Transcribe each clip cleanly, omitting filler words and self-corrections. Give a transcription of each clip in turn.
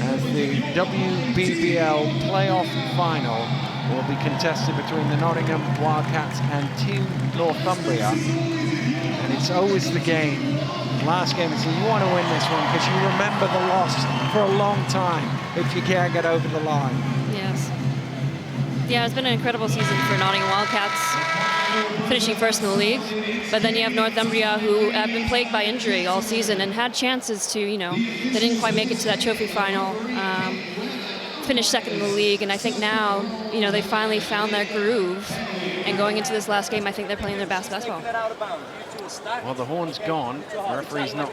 as the WBBL playoff final will be contested between the Nottingham Wildcats and Team Northumbria. And it's always the game, last game, so you want to win this one because you remember the loss for a long time if you can't get over the line. Yes. Yeah, it's been an incredible season for Nottingham Wildcats, finishing first in the league. But then you have Northumbria, who have been plagued by injury all season and had chances to, they didn't quite make it to that trophy final, finished second in the league. And I think now, they finally found their groove. And going into this last game, I think they're playing their best basketball. Well, the horn's gone. The referee's not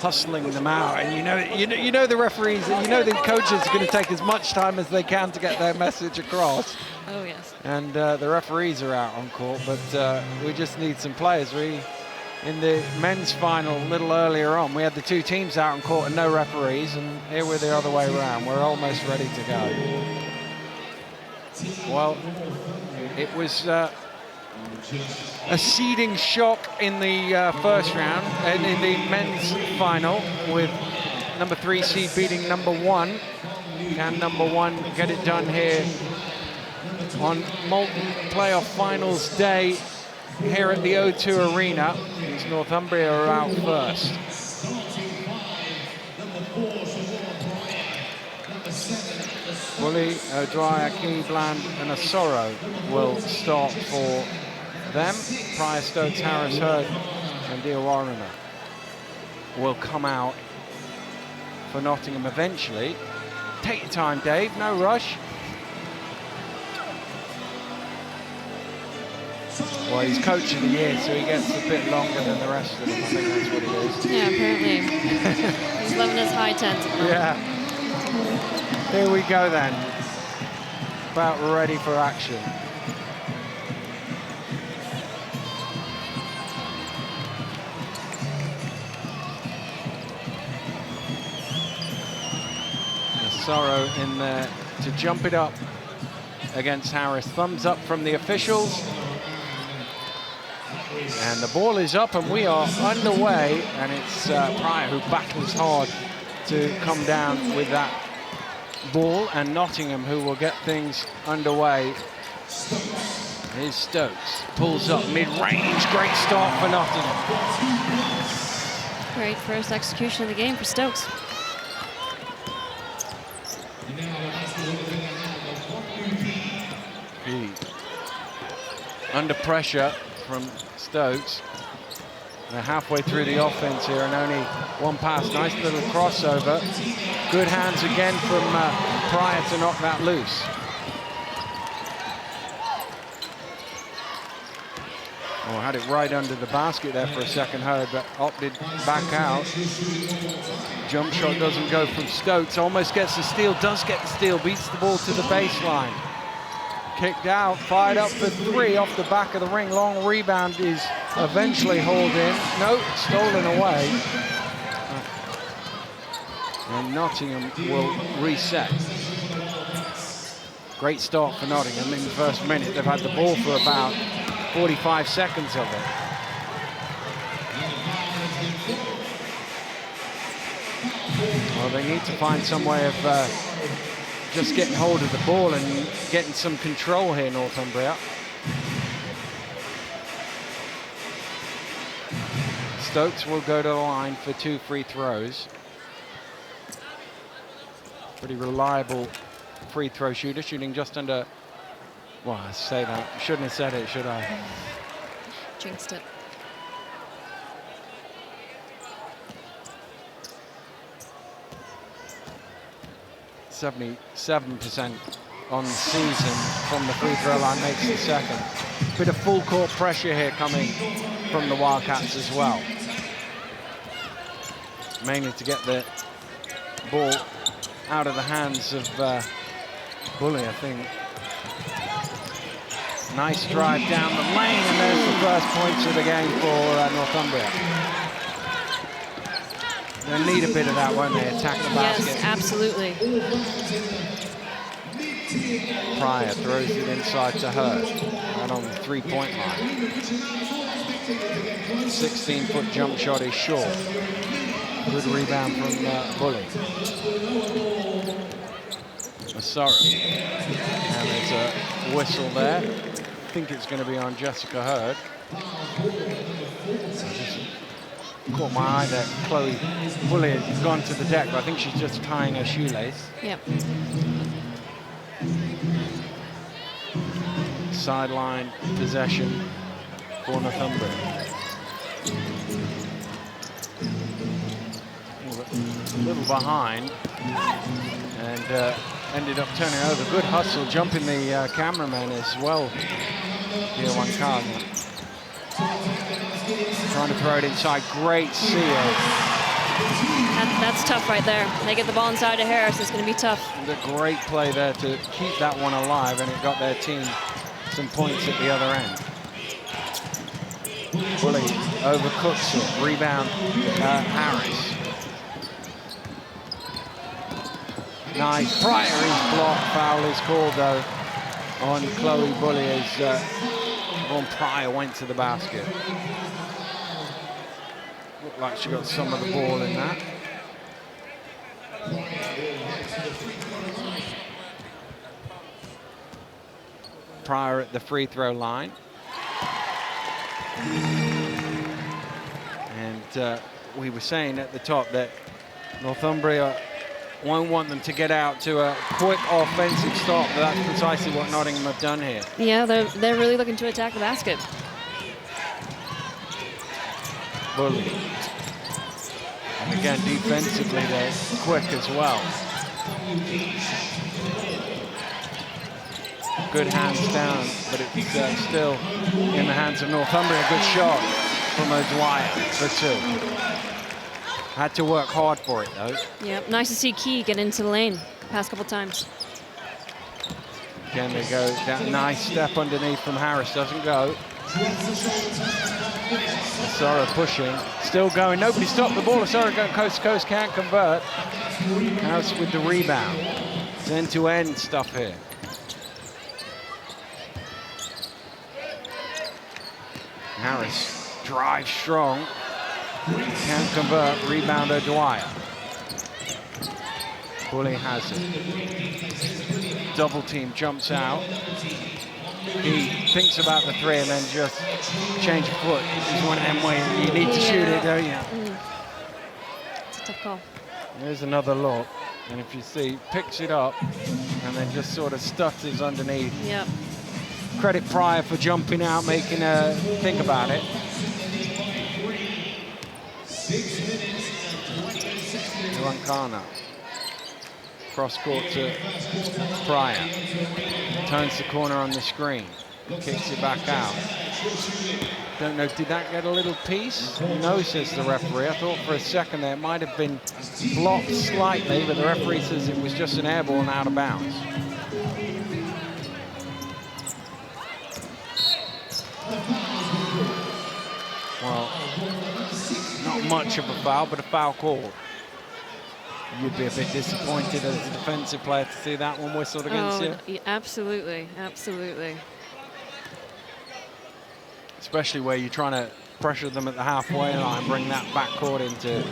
hustling them out, and you know the referees, the coaches are going to take as much time as they can to get their message across. Oh yes. And the referees are out on court, but we just need some players. In the men's final a little earlier on, we had the two teams out on court and no referees, and here we're the other way around. We're almost ready to go. Well, it was a seeding shock in the first round and in the men's final, with number 3 seed beating number 1. Can number 1 get it done here on Molten playoff finals day here at the O2 Arena? As Northumbria are out first. Bully, O'Dwyer, Key-Bland and Asoro will start for them. Pryor, Stokes, Harris, Hurd and Diawarina will come out for Nottingham eventually. Take your time, Dave, no rush. Well, he's coach of the year, so he gets a bit longer than the rest of them. I think that's what it is. Yeah, apparently. He's loving his high tent. Yeah. Here we go then. About ready for action. Sorrow in there to jump it up against Harris. Thumbs up from the officials. And the ball is up and we are underway, and it's Pryor who battles hard to come down with that ball, and Nottingham who will get things underway. Here's Stokes, pulls up mid-range, great start for Nottingham. Great first execution of the game for Stokes. Under pressure from Stokes. They're halfway through the offense here and only one pass. Nice little crossover. Good hands again from Pryor to knock that loose. Oh, had it right under the basket there for a second, Hurd, but opted back out. Jump shot doesn't go from Stokes. Almost gets the steal, does get the steal, beats the ball to the baseline. Kicked out, fired up for 3 off the back of the ring. Long rebound is eventually hauled in. No, stolen away. And Nottingham will reset. Great start for Nottingham in the first minute. They've had the ball for about 45 seconds of it. Well, they need to find some way of just getting hold of the ball and getting some control here, Northumbria. Stokes will go to the line for 2 free throws. Pretty reliable free throw shooter, shooting just under, well, I say that, shouldn't have said it, should I? Jinxed it. .77% on the season from the free throw line, makes the second. Bit of full court pressure here coming from the Wildcats as well. Mainly to get the ball out of the hands of Bully, I think. Nice drive down the lane, and there's the first points of the game for Northumbria. They'll need a bit of that, won't they? Attack the basket. Yes, absolutely. Pryor throws it inside to Hurd, right on the 3-point line. 16-foot jump shot is short. Good rebound from Bully. Sorry. And there's a whistle there. I think it's going to be on Jessica Hurd. Caught my eye that Chloe Bully has gone to the deck, but I think she's just tying her shoelace. Yep. Sideline possession for Northumbria. A little behind, and ended up turning over. Good hustle, jumping the cameraman as well. Here, one card. Trying to throw it inside. Great seal. That's tough right there. They get the ball inside to Harris. It's going to be tough. And a great play there to keep that one alive, and it got their team some points at the other end. Bully overcooks it. Rebound, Harris. Nice. Pryor is blocked. Foul is called, though, on Chloe Bully as Von Pryor went to the basket. Looked like she got some of the ball in that. Pryor at the free throw line. And we were saying at the top that Northumbria won't want them to get out to a quick offensive stop, but that's precisely what Nottingham have done here. Yeah, they're really looking to attack the basket. Bully. And again, defensively, they're quick as well. Good hands down, but it's still in the hands of Northumbria. Good shot from O'Dwyer for two. Had to work hard for it, though. Yep, nice to see Key get into the lane the past couple times. Again, they go down. Nice step underneath from Harris. Doesn't go. Asara pushing. Still going. Nobody stopped the ball. Asara going coast to coast. Can't convert. Harris with the rebound. It's end-to-end stuff here. Harris drives strong. Can't convert. Rebound O'Dwyer. Bully has it. Double team, jumps out. He thinks about the three and then just change of foot. He's one end way. You need to shoot it, don't you? It's a tough call. There's another look. And if you see, picks it up and then just sort of stutters underneath. Yep. Credit Pryor for jumping out, making her think about it. Rankana. Cross court to Pryor. Turns the corner on the screen. Kicks it back out. Don't know, did that get a little piece? No, says the referee. I thought for a second there it might have been blocked slightly, but the referee says it was just an air ball and out of bounds. Well, not much of a foul, but a foul call. You'd be a bit disappointed as a defensive player to see that one whistled against you. Yeah, absolutely, absolutely. Especially where you're trying to pressure them at the halfway line, bring that backcourt into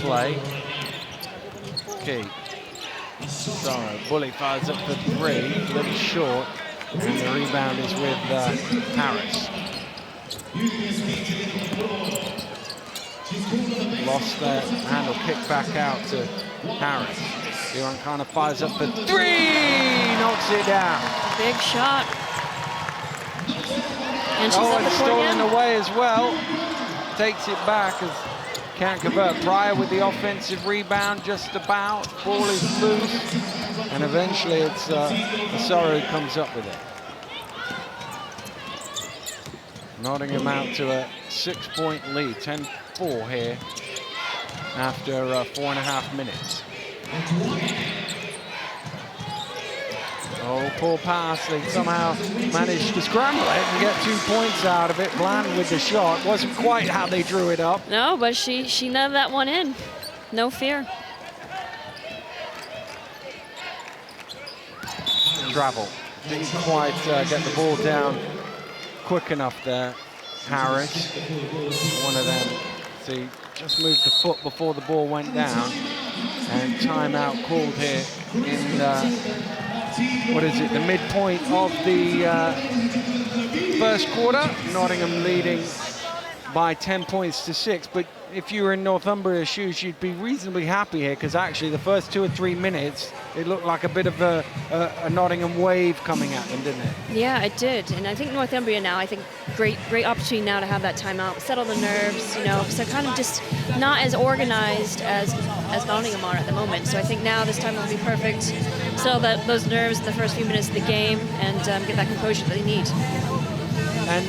play. Key. Sorry, Bully fires up for three, a little short, and the rebound is with Harris. Lost their handle, kick back out to Harris. Iran kind of fires up for three, knocks it down. Big shot. And she's and up the court stolen again. away as well. Takes it back as can't convert. Pryor with the offensive rebound, just about. Ball is loose, and eventually it's Asaro who comes up with it. Nottingham out to a 6-point lead, 10-4 here after 4.5 minutes. Oh, poor pass. They somehow managed to scramble it and get 2 points out of it. Bland with the shot. Wasn't quite how they drew it up. No, but she netted that one in. No fear. Travel. Didn't quite get the ball down quick enough there. Harris, one of them, see, just moved the foot before the ball went down. And timeout called here in, the midpoint of the first quarter. Nottingham leading by 10 points to 6, but if you were in Northumbria's shoes, you'd be reasonably happy here, because actually the first 2 or 3 minutes, it looked like a bit of a Nottingham wave coming at them, didn't it? Yeah, it did. And I think Northumbria now, I think great opportunity now to have that timeout, settle the nerves, you know, because they're kind of just not as organized as Nottingham are at the moment. So I think now this time will be perfect, settle those nerves in the first few minutes of the game, and get that composure that they need. And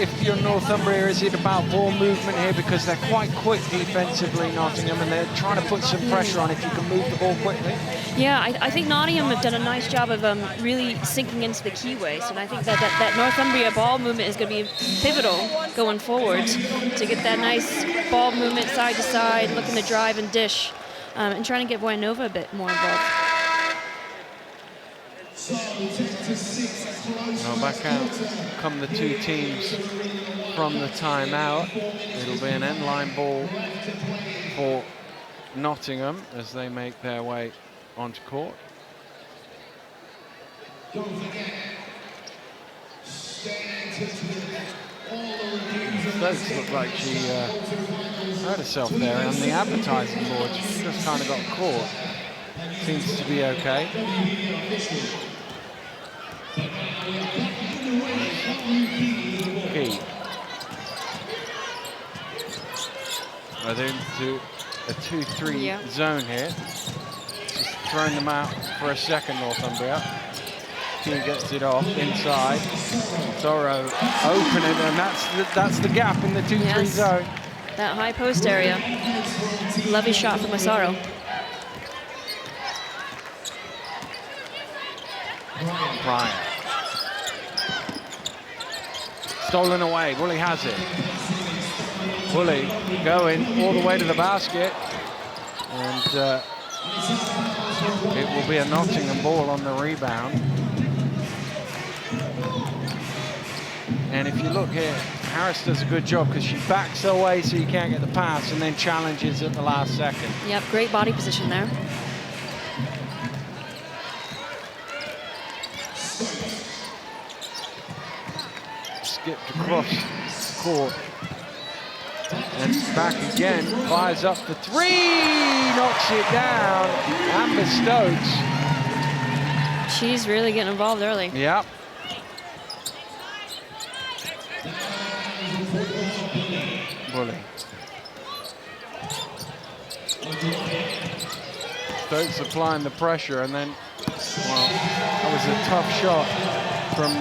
if you're Northumbria, is it about ball movement here? Because they're quite quick defensively, Nottingham, and they're trying to put some pressure on if you can move the ball quickly. Yeah, I think Nottingham have done a nice job of really sinking into the keyways, and I think that Northumbria ball movement is going to be pivotal going forward to get that nice ball movement side to side, looking to drive and dish, and trying to get Voinova a bit more involved. Now back out come the two teams from the timeout. It'll be an end line ball for Nottingham as they make their way onto court. Stokes looked like she hurt herself there on the advertising board. She just kind of got caught. Seems to be okay. Key. They're into a 2-3 zone here. Just throwing them out for a second, Northumbria. Key gets it off inside. Sorrow open it, and that's the gap in the 2-3 zone. That high post area. Lovely shot from Massaro. Pryor. Stolen away. Woolley has it. Woolley going all the way to the basket. And it will be a Nottingham ball on the rebound. And if you look here, Harris does a good job because she backs away so you can't get the pass and then challenges at the last second. Yep, great body position there. Skipped across court and back again, fires up for three, knocks it down. Amber Stokes. She's really getting involved early. Yep. Woolley. Stokes applying the pressure, and then, well, that was a tough shot from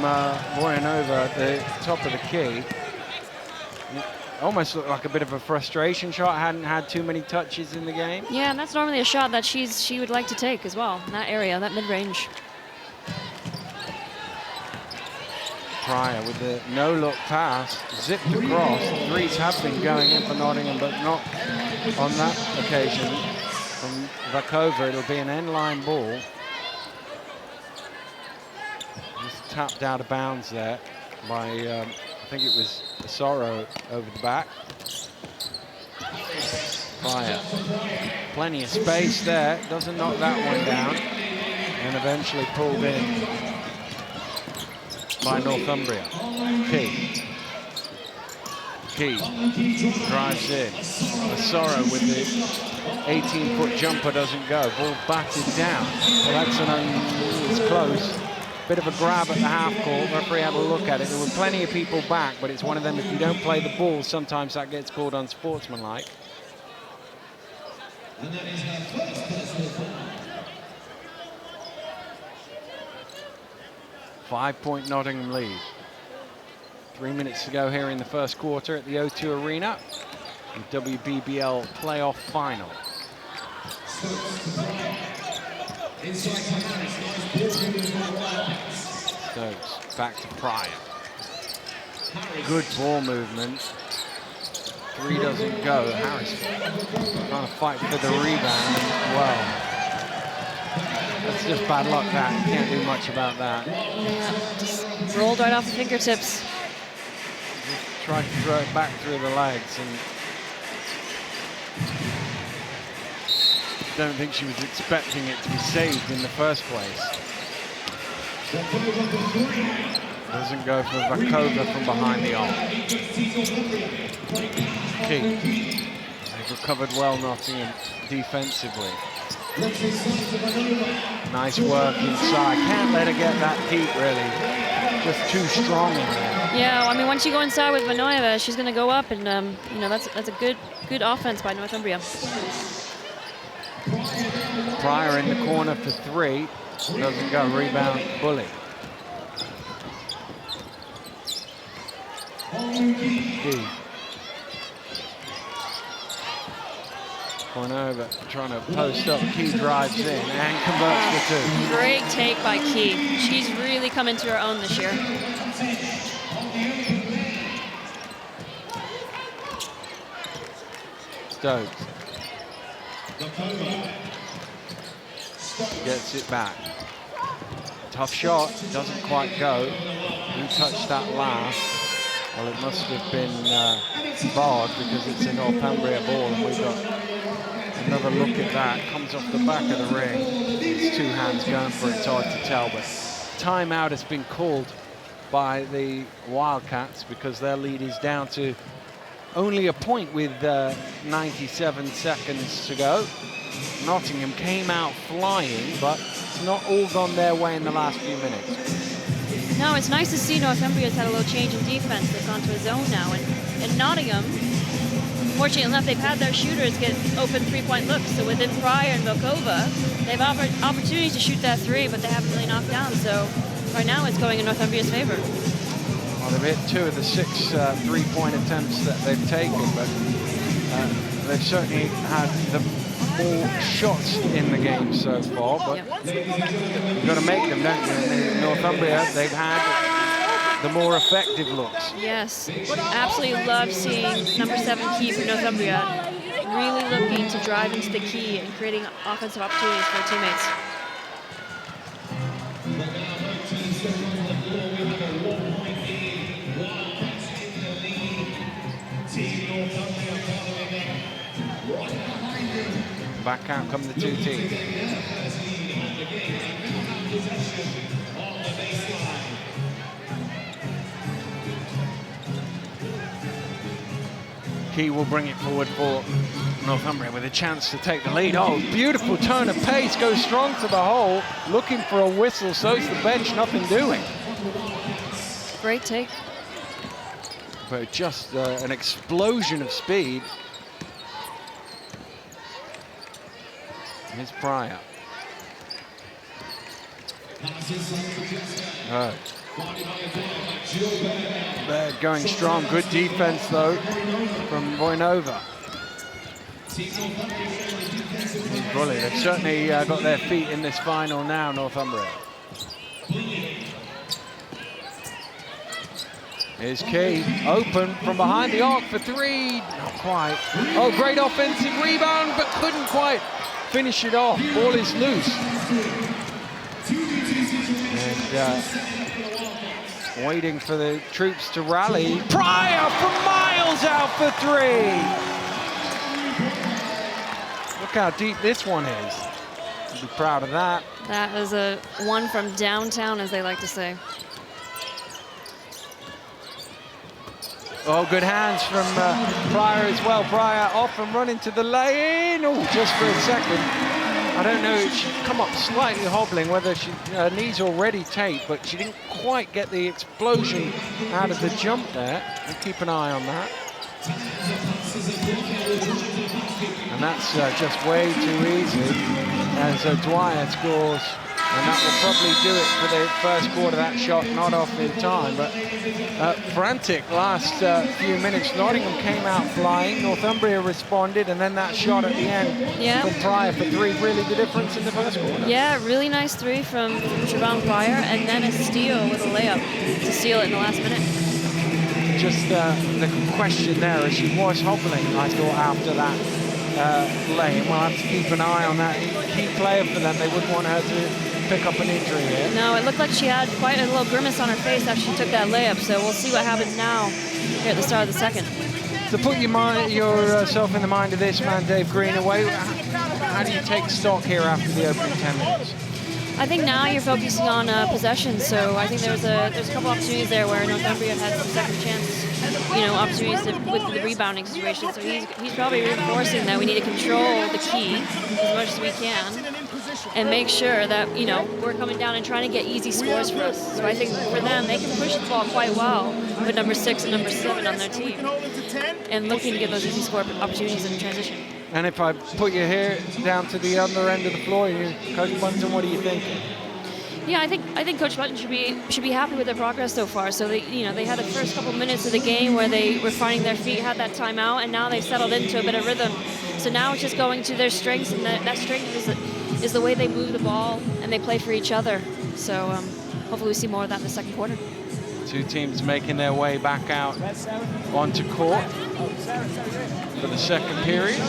Voinova at the top of the key. It almost looked like a bit of a frustration shot. Hadn't had too many touches in the game. Yeah, and that's normally a shot that she would like to take as well, in that area, that mid-range. Pryor with the no-look pass, zipped across. Threes have been going in for Nottingham, but not on that occasion. From Vakova, it'll be an end-line ball. Just tapped out of bounds there by, I think it was Sorrow over the back. Pryor, plenty of space there, doesn't knock that one down, and eventually pulled in by Northumbria. Key drives in. Sorrow with the 18-foot jumper doesn't go. Ball batted down. Well, that's it's close. Bit of a grab at the half court. Referee had a look at it. There were plenty of people back, but it's one of them, if you don't play the ball, sometimes that gets called unsportsmanlike. 5-point Nottingham lead. 3 minutes to go here in the first quarter at the O2 Arena. The WBBL playoff final. Stokes back to Pryor. Good ball movement. Three doesn't go. Harris trying to fight for the rebound. Well, that's just bad luck, that. You can't do much about that. Yeah, just rolled right off the fingertips. Just tried to throw it back through the legs, and don't think she was expecting it to be saved in the first place. Doesn't go for Vakova from behind the arc. Key. They've recovered well, Nottingham, defensively. Nice work inside. Can't let her get that deep, really. Just too strong in there. Yeah, I mean, once you go inside with Vanoeva, she's going to go up, and you know, that's a good offense by Northumbria. Pryor in the corner for 3. Doesn't go. Rebound, Bully. Key. Over, trying to post up. Key drives in and converts for 2. Great take by Key. She's really come into her own this year. Stokes gets it back. Tough shot, doesn't quite go. Who touched that last? Well, it must have been barred because it's a Northumbria ball, and we've got another look at that. Comes off the back of the ring. It's 2 hands going for it. It's hard to tell, but timeout has been called by the Wildcats because their lead is down to only a point with 97 seconds to go. Nottingham came out flying, but it's not all gone their way in the last few minutes. No, it's nice to see Northumbria's had a little change in defense. They've gone to a zone now, and Nottingham, fortunately enough, they've had their shooters get open 3-point looks. So within Pryor and Volkova, they've offered opportunities to shoot that 3, but they haven't really knocked down. So right now it's going in Northumbria's favor. Well, they've hit 2 of the 6 3-point attempts that they've taken, but they've certainly had the more shots in the game so far. But you've got to make them, don't you? In Northumbria, they've had the more effective looks. Yes, absolutely love seeing number 7 Key for Northumbria really looking to drive into the key and creating offensive opportunities for her teammates. Back out come the 2 teams. Key will bring it forward for Northumbria with a chance to take the lead. Oh, beautiful turn of pace, goes strong to the hole, looking for a whistle, so's the bench, nothing doing. Great take. But just an explosion of speed. Here's Pryor. Going strong, good defense though from Voinova. Bully, they've certainly got their feet in this final now, Northumbria. Here's Key, open from behind the arc for 3, not quite. Oh, great offensive rebound, but couldn't quite finish it off. Ball is loose. And waiting for the troops to rally. Pryor from miles out for 3. Look how deep this one is. I'll be proud of that. That is a one from downtown, as they like to say. Oh, good hands from Pryor as well. Pryor off and running to the lane. Oh, just for a second. I don't know, she come up slightly hobbling, whether her knees already taped, but she didn't quite get the explosion out of the jump there. We'll keep an eye on that. And that's just way too easy as Dwyer scores. And that will probably do it for the first quarter. That shot not off in time, but frantic last few minutes. Nottingham came out flying, Northumbria responded, and then that shot at the end from Pryor for 3, really the difference in the first quarter. Yeah, really nice 3 from Siobhan Pryor, and then a steal with a layup to seal it in the last minute. Just the question there, as she was hobbling, I thought, after that lane. We'll have to keep an eye on that. Key player for them, they wouldn't want her to pick up an injury here. No, it looked like she had quite a little grimace on her face after she took that layup, so we'll see what happens now here at the start of the second. To put yourself in the mind of this man, Dave Greenaway, How do you take stock here after the opening 10 minutes? I think now you're focusing on possession, so I think there's a couple opportunities there where Northumbria had some second chance, opportunities with the rebounding situation. So he's probably reinforcing that we need to control the key as much as we can and make sure that, we're coming down and trying to get easy scores for us. So I think for them, they can push the ball quite well with number 6 and number 7 on their team and looking to get those easy score opportunities in transition. And if I put you here down to the other end of the floor, Coach Bunton, what are you thinking? Yeah, I think Coach Bunton should be happy with their progress so far. So they had the first couple minutes of the game where they were finding their feet, had that timeout, and now they've settled into a bit of rhythm. So now it's just going to their strengths, and that strength is the way they move the ball and they play for each other. So hopefully we see more of that in the second quarter. Two teams making their way back out onto court for the second period.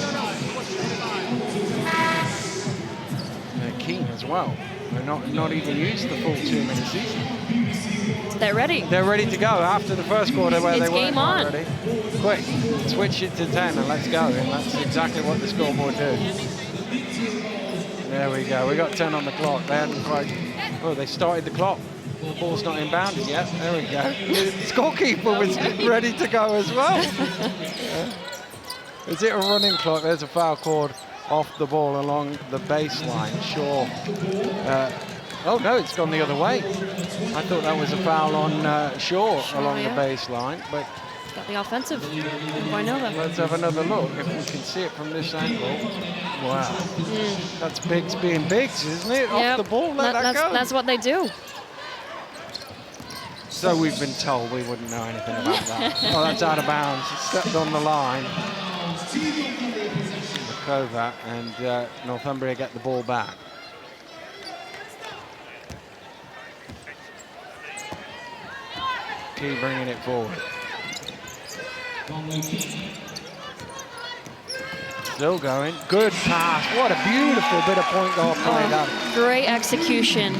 They're keen as well. They're not even used the full 2 minutes season. They're ready. They're ready to go after the first quarter where they weren't game on. ready. Quick, switch it to 10 and let's go. And that's exactly what the scoreboard did. There we go. We got 10 on the clock. They hadn't quite. Oh, they started the clock. The ball's not inbounded yet. There we go. The scorekeeper was ready to go as well. Is it a running clock? There's a foul called off the ball along the baseline. Sure. Oh no, it's gone the other way. I thought that was a foul on Shaw along the baseline, but got the offensive. Why not? Let's have another look if we can see it from this angle. Wow, that's Biggs being Biggs, isn't it? Yep. Off the ball, let that go. That's what they do. So we've been told. We wouldn't know anything about that. Oh, that's out of bounds. It stepped on the line. Kova and Northumbria get the ball back. Key bringing it forward. Still going. Good pass. What a beautiful bit of point guard play. Great execution.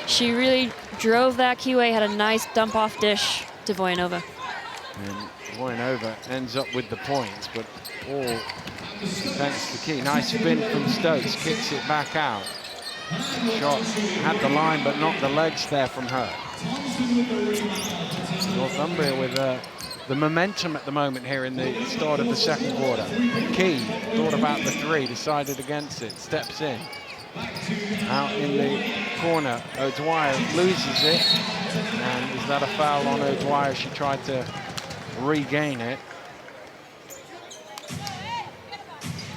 She really drove that QA, had a nice dump-off dish to Voyanova. And Voyanova ends up with the points, but all thanks to Key. Nice spin from Stokes, kicks it back out. Shot had the line, but not the legs there from her. Northumbria with the momentum at the moment here in the start of the second quarter. Key thought about the three, decided against it, steps in. Out in the corner, O'Dwyer loses it. And is that a foul on O'Dwyer? She tried to regain it.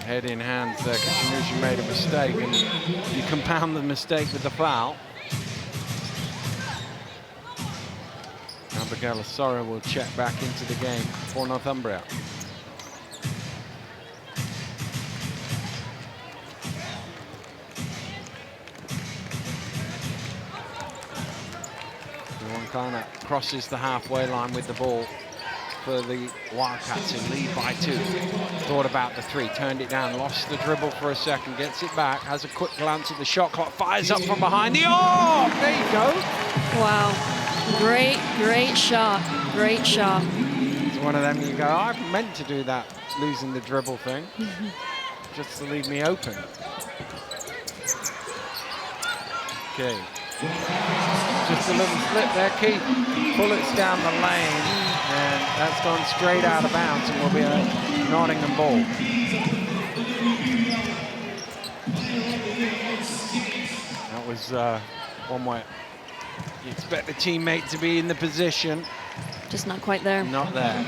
Head in hands there because she knew she made a mistake, and you compound the mistake with the foul. Abigail Osorio will check back into the game for Northumbria. Kind of crosses the halfway line with the ball for the Wildcats in lead by 2. Thought about the three, turned it down, lost the dribble for a second, gets it back, has a quick glance at the shot clock, fires up from behind the arc. There you go. Wow, great shot, great shot. It's one of them you go, I meant to do that, losing the dribble thing, just to leave me open. Okay. Just a little slip there, Keith. Bullets down the lane, and that's gone straight out of bounds and will be a Nottingham ball. That was one where you expect the teammate to be in the position. Just not quite there. Not there.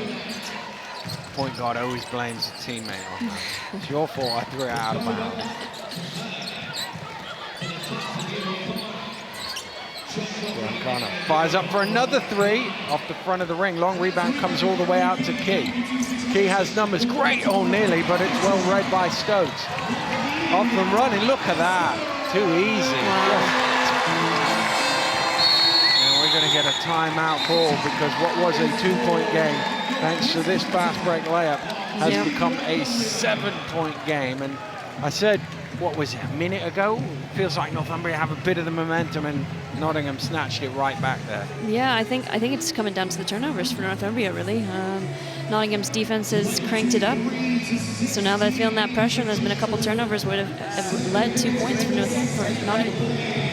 Point guard always blames the teammate on that. It's your fault I threw it out of bounds. Giancana fires up for another three off the front of the ring. Long rebound comes all the way out to Key. Key has numbers. Great, oh nearly, but it's well read by Stokes. Off and running, look at that. Too easy. Wow. And we're going to get a timeout call because what was a 2-point game, thanks to this fast break layup, has become a 7-point game. And I said what was it, a minute ago? Feels like Northumbria have a bit of the momentum, and Nottingham snatched it right back there. Yeah, I think it's coming down to the turnovers for Northumbria, really. Nottingham's defense has cranked it up, so now they're feeling that pressure, and there's been a couple turnovers would have led 2 points for Nottingham.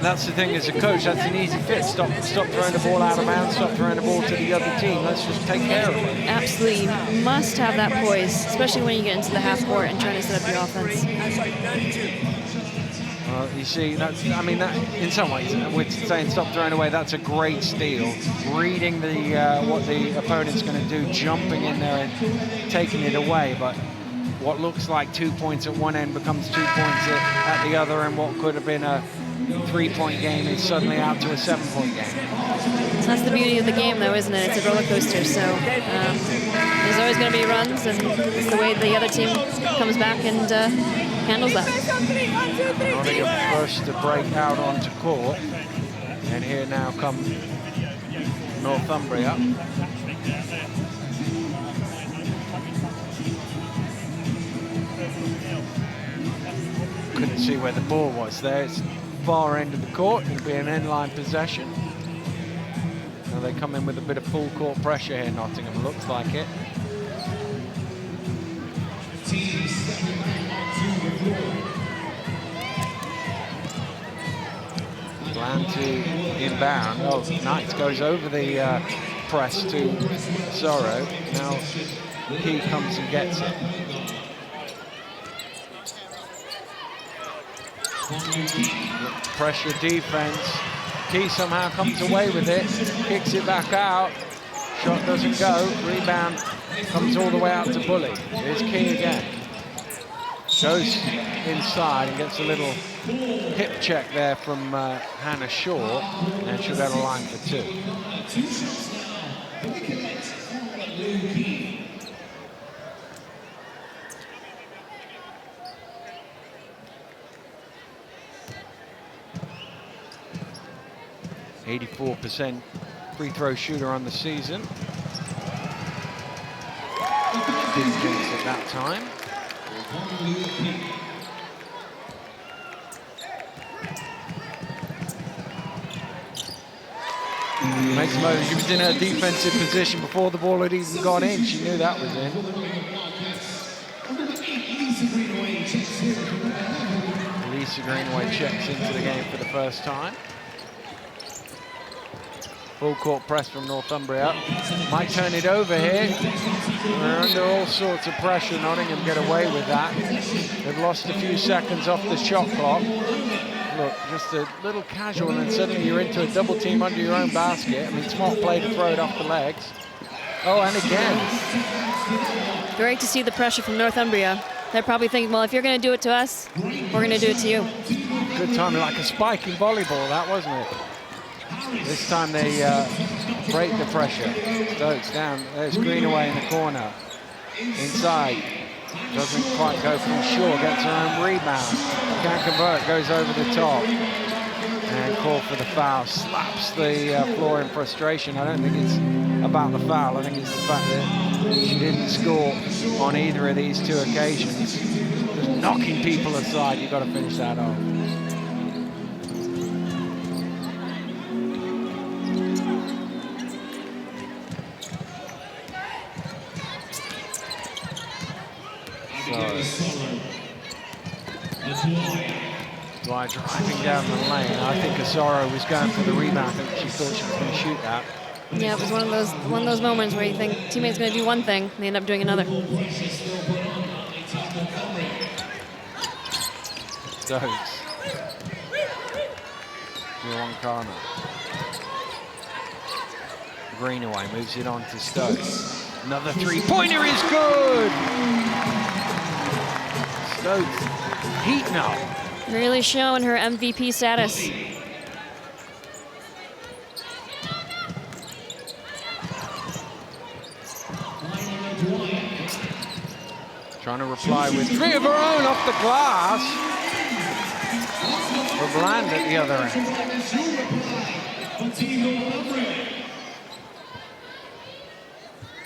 That's the thing as a coach, that's an easy fix. Stop throwing the ball out of bounds, stop throwing the ball to the other team. Let's just take care of it. Absolutely, you must have that poise, especially when you get into the half court and trying to set up your offense. Well, you see, that's, I mean, that in some ways, with saying stop throwing away, that's a great steal. Reading the what the opponent's going to do, jumping in there and taking it away. But what looks like 2 points at one end becomes 2 points at the other, and what could have been a 3-point game is suddenly out to a 7-point game. That's the beauty of the game, though, isn't it? It's a roller coaster. So there's always going to be runs, and it's the way the other team comes back and handles that. Nottingham first to break out onto court, and here now come Northumbria. Couldn't see where the ball was there. It's far end of the court. It'll be an end-line possession. Now they come in with a bit of full court pressure here, Nottingham. Looks like it. Plan to inbound. Oh, nice. Goes over the press to Sorrow. Now Key comes and gets it. Pressure defense. Key somehow comes away with it, kicks it back out. Shot doesn't go. Rebound comes all the way out to Bully. Here's Key again. Goes inside and gets a little hip check there from Hannah Shaw, and she'll go to line for 2. .84% free throw shooter on the season. Didn't jinx it that time. Makes a moment. She was in her defensive position before the ball had even gone in. She knew that was in. Lisa Greenaway checks into the game for the first time. Full court press from Northumbria. Might turn it over here. They're under all sorts of pressure. Nottingham get away with that. They've lost a few seconds off the shot clock. Look, just a little casual, and then suddenly you're into a double team under your own basket. I mean, smart play to throw it off the legs. Oh, and again. Great to see the pressure from Northumbria. They're probably thinking, well, if you're going to do it to us, we're going to do it to you. Good timing, like a spike in volleyball, that wasn't it? This time they break the pressure. Stokes down. There's Greenaway in the corner. Inside. Doesn't quite go from Shaw. Gets her own rebound. Can't convert. Goes over the top. And call for the foul. Slaps the floor in frustration. I don't think it's about the foul. I think it's the fact that she didn't score on either of these 2 occasions. Just knocking people aside. You've got to finish that off. Dwyer driving down the lane. I think Asaro was going for the rebound. I think she thought she was going to shoot that. Yeah, it was one of those moments where you think teammate's going to do one thing, and they end up doing another. Stokes. Wrong corner. Greenaway moves it on to Stokes. Another 3-pointer is good. Stokes heating up. Really showing her MVP status. Trying to reply with 3 of her own off the glass. But Bland at the other end.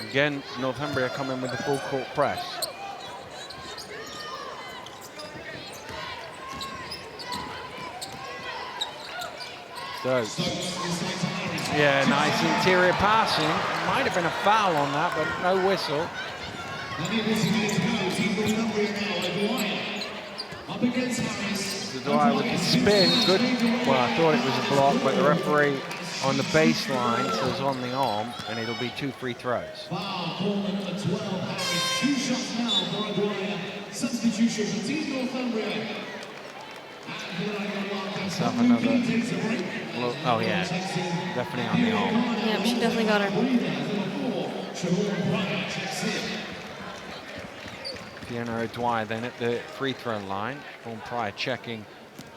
Again, Northumbria coming with the full court press. Stokes. Yeah, nice interior passing. Might have been a foul on that, but no whistle. Dwyer with the spin. Good. Well, I thought it was a block, but the referee on the baseline says on the arm, and it'll be 2 free throws. Let's have another look. Oh yeah, definitely on the arm. Yeah, she definitely got her. Fiona Dwyer then at the free throw line. Sean Pryor checking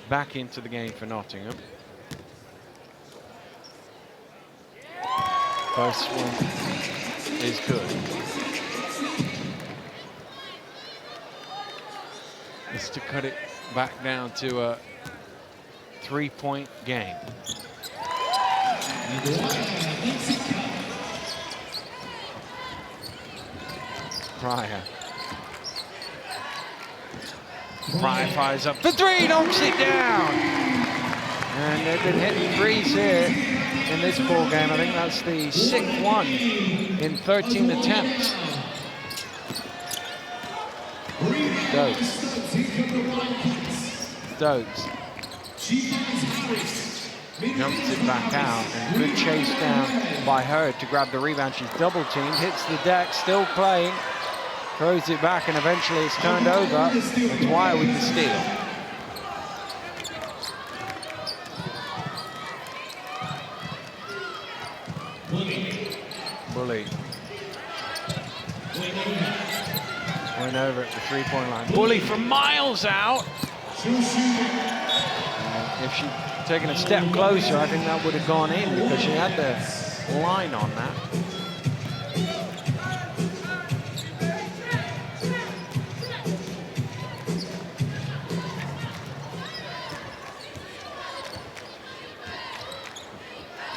back into the game for Nottingham. First one is good. Just to cut it back down to a 3-point game. Pryor fires up for 3, knocks it down. And they've been hitting threes here in this ball game. I think that's the 6th one in 13 attempts. Stokes. Jumps it back out, and good chase down by her to grab the rebound. She's double teamed, hits the deck, still playing, throws it back, and eventually it's turned over. And Dwyer with the steal. Bully. Went over at the 3-point line. Bully from miles out. If she'd taken a step closer, I think that would have gone in because she had the line on that.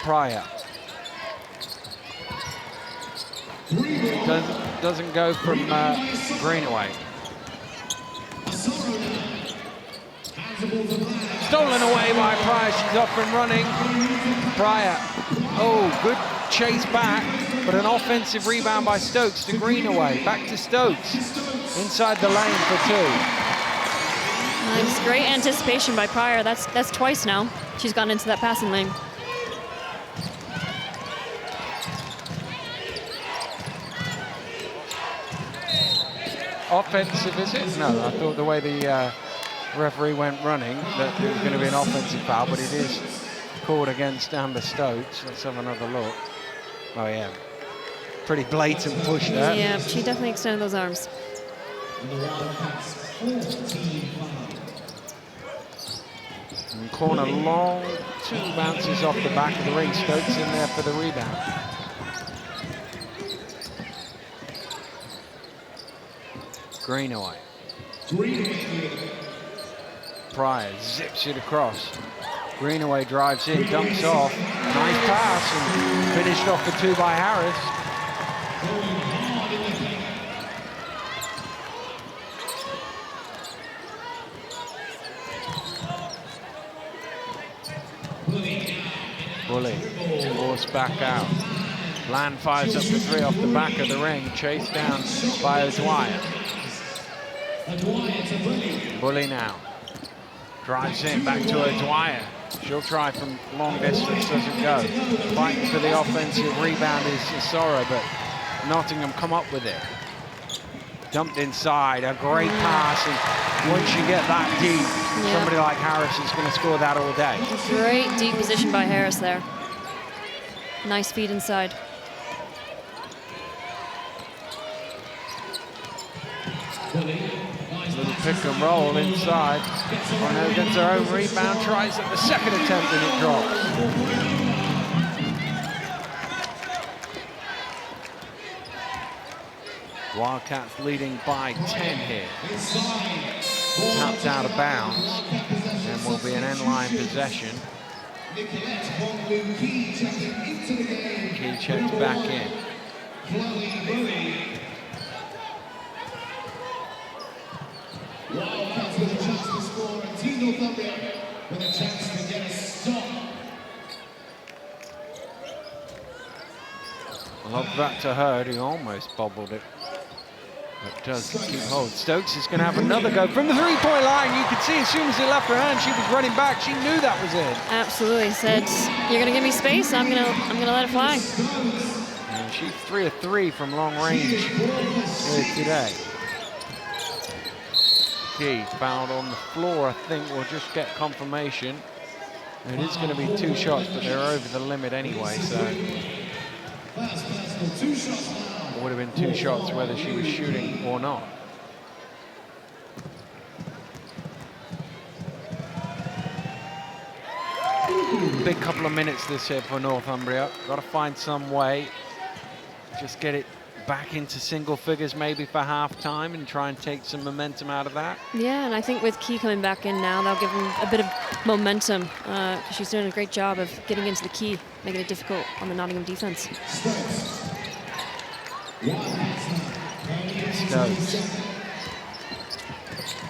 Pryor. Doesn't go from Greenaway. Stolen away by Pryor. She's up and running. Pryor. Oh, good chase back, but an offensive rebound by Stokes to Greenaway. Back to Stokes. Inside the lane for 2. Nice, great anticipation by Pryor. That's twice now she's gone into that passing lane. Offensive, is it? No, I thought the way the referee went running that it was going to be an offensive foul, but it is called against Amber Stokes. Let's have another look. Oh yeah, pretty blatant push there. Yeah, she definitely extended those arms. And corner long, 2 bounces off the back of the ring. Stokes in there for the rebound. Greenaway. Pryor zips it across. Greenaway drives in, dumps off. Nice pass and finished off for 2 by Harris. Bully, forced back out. Land fires up for 3 off the back of the ring, chased down by O'Dwyer. Bully now. Drives in, back to O'Dwyer. She'll try from long distance, doesn't go. Fighting for the offensive rebound is Sora, but Nottingham come up with it. Dumped inside, a great pass, and once you get that deep, somebody like Harris is going to score that all day. Great deep position by Harris there. Nice feed inside. Little pick and roll inside. Oh no, gets her own rebound, tries at the second attempt and it drops. Wildcats leading by 10 here. Tapped out of bounds and will be an end-line possession. Key checks back in. Wildcats with a chance to score, and Team Northumbria with a chance to get a stop. Love that to Hurd, who almost bobbled it. But does keep hold. Stokes is going to have another go from the three-point line. You could see as soon as he left her hand, she was running back. She knew that was it. Absolutely. Said, "You're going to give me space. I'm gonna let it fly." And she's 3 of 3 from long range here today. Key fouled on the floor. I think we'll just get confirmation. It is going to be 2 shots, but they're over the limit anyway, so it would have been 2 shots whether she was shooting or not. Big couple of minutes this here for Northumbria. Got to find some way, just get it back into single figures maybe for half-time and try and take some momentum out of that. Yeah, and I think with Key coming back in now, that'll give them a bit of momentum. She's doing a great job of getting into the key, making it difficult on the Nottingham defense. Stokes.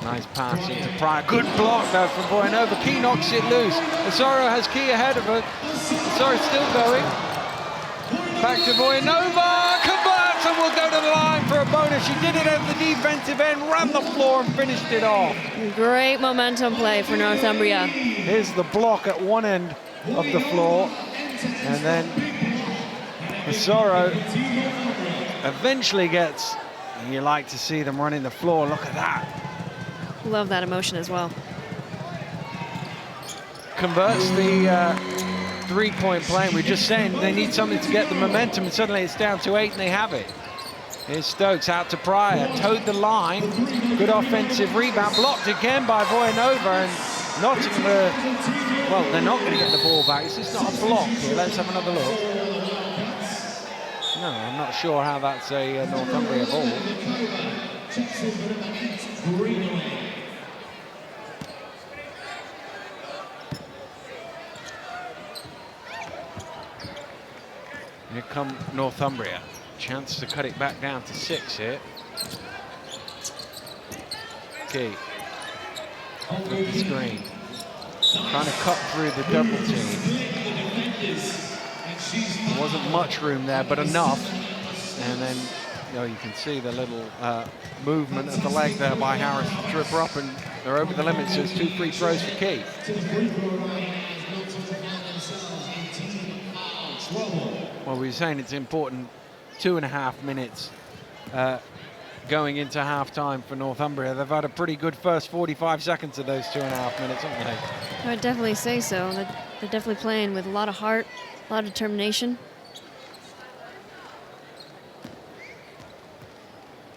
Nice pass into Pryor. Good block though from Voyanova. Key knocks it loose. Asaro has Key ahead of her. Asaro's still going. Back to Voyanova. Converts and will go to the line for a bonus. She did it at the defensive end, ran the floor and finished it off. Great momentum play for Northumbria. Here's the block at one end of the floor. And then Asaro eventually gets, and you like to see them running the floor. Look at that. Love that emotion as well. Converts the three-point play. We're just saying they need something to get the momentum, and suddenly it's down to 8 and they have it. Here's Stokes out to Pryor, towed the line. Good offensive rebound, blocked again by Voyanova, and Nottingham, well, they're not going to get the ball back. It's just not a block here. Let's have another look. No, I'm not sure how that's a Northumbria ball. Here come Northumbria. Chance to cut it back down to 6 here. Key. Off of the screen. Trying to cut through the double team. There wasn't much room there, but enough. And then, you know, you can see the little movement of the leg there by Harris to trip her up, and they're over the limit, so it's 2 free throws for Key. Well, we were saying it's important, 2.5 minutes going into half-time for Northumbria. They've had a pretty good first 45 seconds of those 2.5 minutes, haven't they? I would definitely say so. They're definitely playing with a lot of heart, a lot of determination.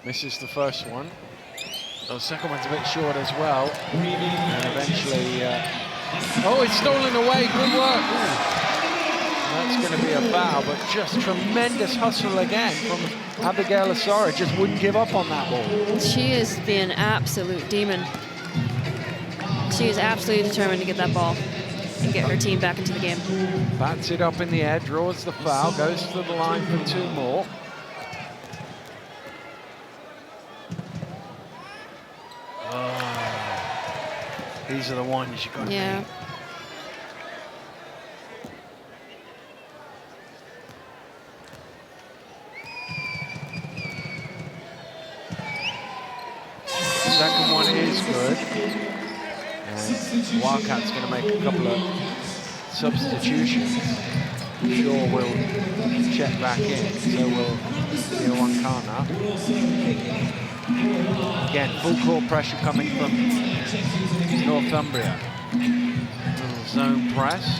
Misses the first one. The second one's a bit short as well. And eventually, oh, it's stolen away. Good work. Ooh. That's going to be a foul, but just tremendous hustle again from Abigail Asara. Just wouldn't give up on that ball. She is being an absolute demon. She is absolutely determined to get that ball and get her team back into the game. Bats it up in the air, draws the foul, goes to the line for 2 more. Oh, these are the ones you got to beat. Second one is good, and Wildcats going to make a couple of substitutions. Sure will check back in, so will Iwankana. Again, full court pressure coming from Northumbria. Little zone press,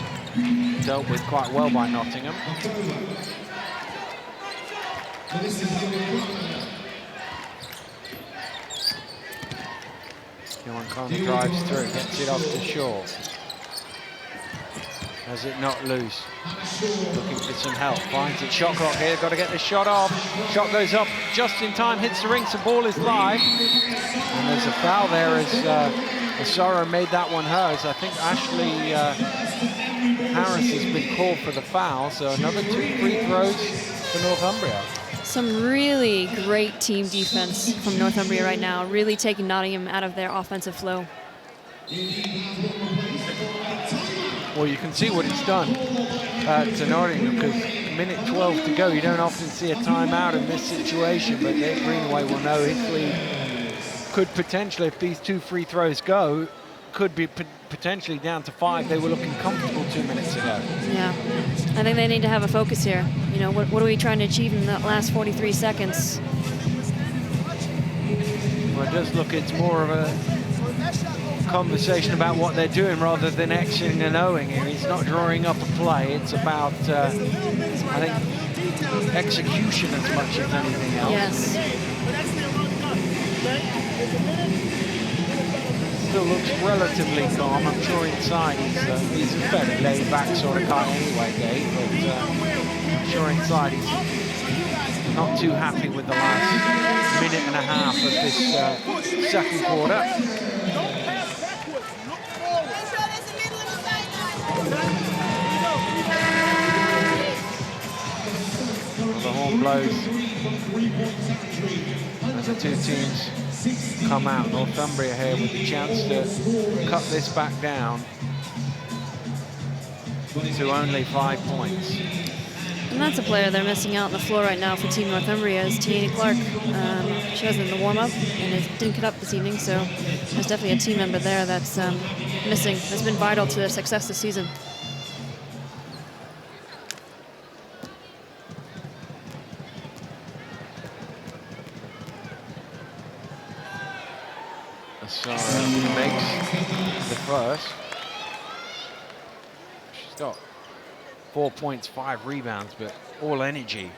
dealt with quite well by Nottingham. Iwankana drives through, gets it off to Shaw. Has it not loose? Looking for some help, finds it. Shot clock here, got to get this shot off. Shot goes up just in time, hits the ring, so ball is live. And there's a foul there as Asara made that one hers. I think Ashley Harris has been called for the foul, so another 2 free throws for Northumbria. Some really great team defense from Northumbria right now, really taking Nottingham out of their offensive flow. Well, you can see what it's done to Nottingham, because minute 12 to go. You don't often see a timeout in this situation, but Greenaway will know his lead could potentially, if these 2 free throws go, could be potentially down to 5. They were looking comfortable 2 minutes ago. Yeah, I think they need to have a focus here. You know, what are we trying to achieve in that last 43 seconds? Well, it does look, it's more of a conversation about what they're doing rather than Xing and Oing here. He's not drawing up a play. It's about, I think, execution as much as anything else. Yes. Still looks relatively calm. I'm sure inside he's a fairly laid-back sort of guy anyway, Dave, but I'm sure inside he's not too happy with the last minute and a half of this second quarter. The horn blows as the two teams come out. Northumbria here with the chance to cut this back down to only 5 points. And that's a player they're missing out on the floor right now for Team Northumbria is Tierney Clark. She was in the warm-up and it didn't cut up this evening, so there's definitely a team member there that's missing. That's been vital to their success this season. Asara makes the first. She's got 4 points, 5 rebounds, but all energy.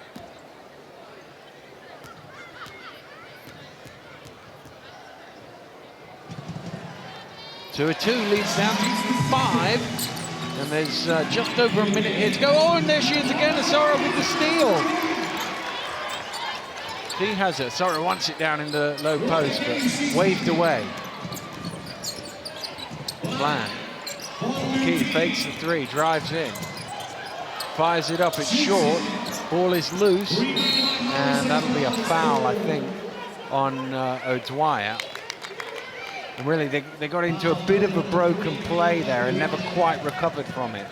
So a 2 leads down to 5. And there's just over a minute here to go. Oh, and there she is again, Asara with the steal. He has it. Asara wants it down in the low post, but waved away. Bland. Key fakes the 3, drives in. Fires it up, it's short. Ball is loose. And that'll be a foul, I think, on O'Dwyer. And really, they got into a bit of a broken play there and never quite recovered from it.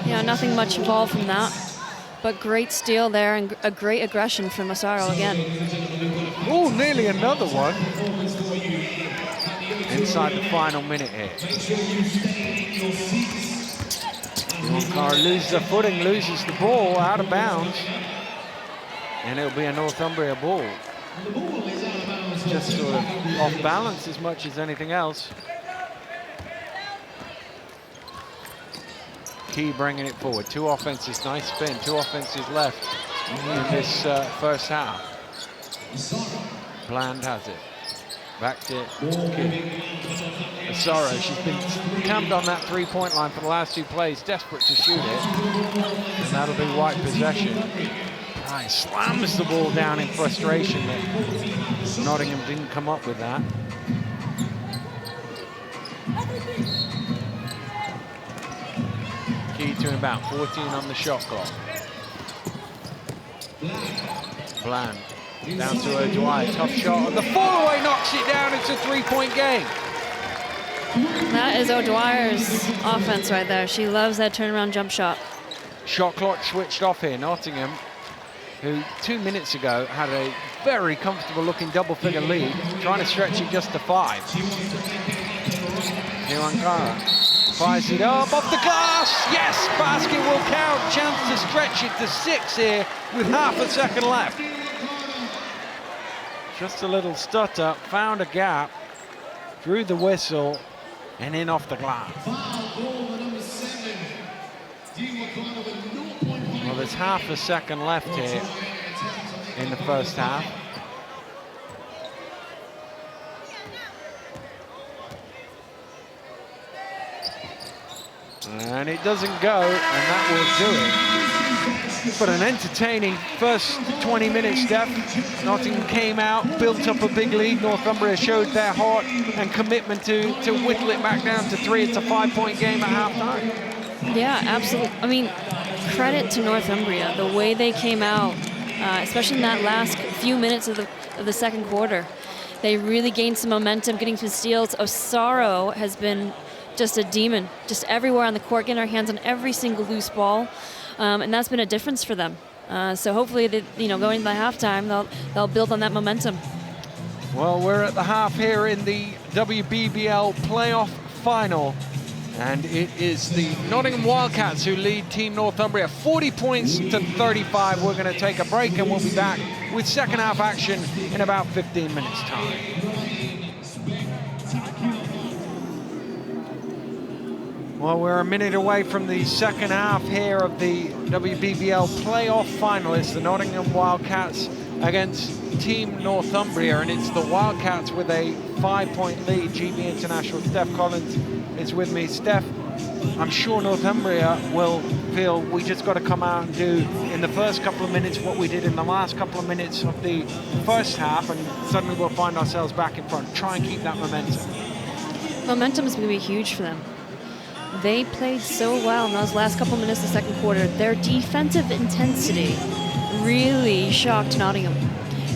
Yeah, nothing much involved from that. But great steal there and a great aggression from Asaro again. Oh, nearly another one. Inside the final minute here. Yonkara loses her footing, loses the ball out of bounds. And it'll be a Northumbria ball. Just sort of off balance as much as anything else. Key bringing it forward. 2 offenses, nice spin. 2 offenses left in this first half. Bland has it. Back to Key. Asaro, she's been camped on that 3-point line for the last 2 plays, desperate to shoot it. And that'll be white possession. Price slams the ball down in frustration. Nottingham didn't come up with that. Key to about 14 on the shot clock. Bland down to O'Dwyer, tough shot. And the fall-away knocks it down. It's a 3-point game. That is O'Dwyer's offense right there. She loves that turnaround jump shot. Shot clock switched off here. Nottingham, who 2 minutes ago had a very comfortable looking double-figure lead, trying to stretch it just to 5. Yonkara fires it up off the glass. Yes, basket will count. Chance to stretch it to 6 here with half a second left. Just a little stutter, found a gap, drew the whistle, and in off the glass. Well, there's half a second left here in the first half. And it doesn't go, and that will do it. But an entertaining first 20 minutes, Steph. Nottingham came out, built up a big lead. Northumbria showed their heart and commitment to whittle it back down to 3. It's a 5-point game at halftime. Yeah, absolutely. I mean, credit to Northumbria, the way they came out, especially in that last few minutes of the second quarter. They really gained some momentum, getting some steals. Asaro has been just a demon, just everywhere on the court, getting our hands on every single loose ball. and that's been a difference for them. So hopefully, going into the halftime, they'll build on that momentum. Well, we're at the half here in the WBBL playoff final, and it is the Nottingham Wildcats who lead Team Northumbria 40 points to 35. We're going to take a break, and we'll be back with second half action in about 15 minutes' time. Well, we're a minute away from the second half here of the WBBL playoff final. It's the Nottingham Wildcats against Team Northumbria, and it's the Wildcats with a 5-point lead. GB International Steph Collins is with me. Steph, I'm sure Northumbria will feel we just got to come out and do in the first couple of minutes what we did in the last couple of minutes of the first half, and suddenly we'll find ourselves back in front. Try and keep that momentum. Momentum is going to be huge for them. They played so well in those last couple minutes of the second quarter. Their defensive intensity really shocked Nottingham.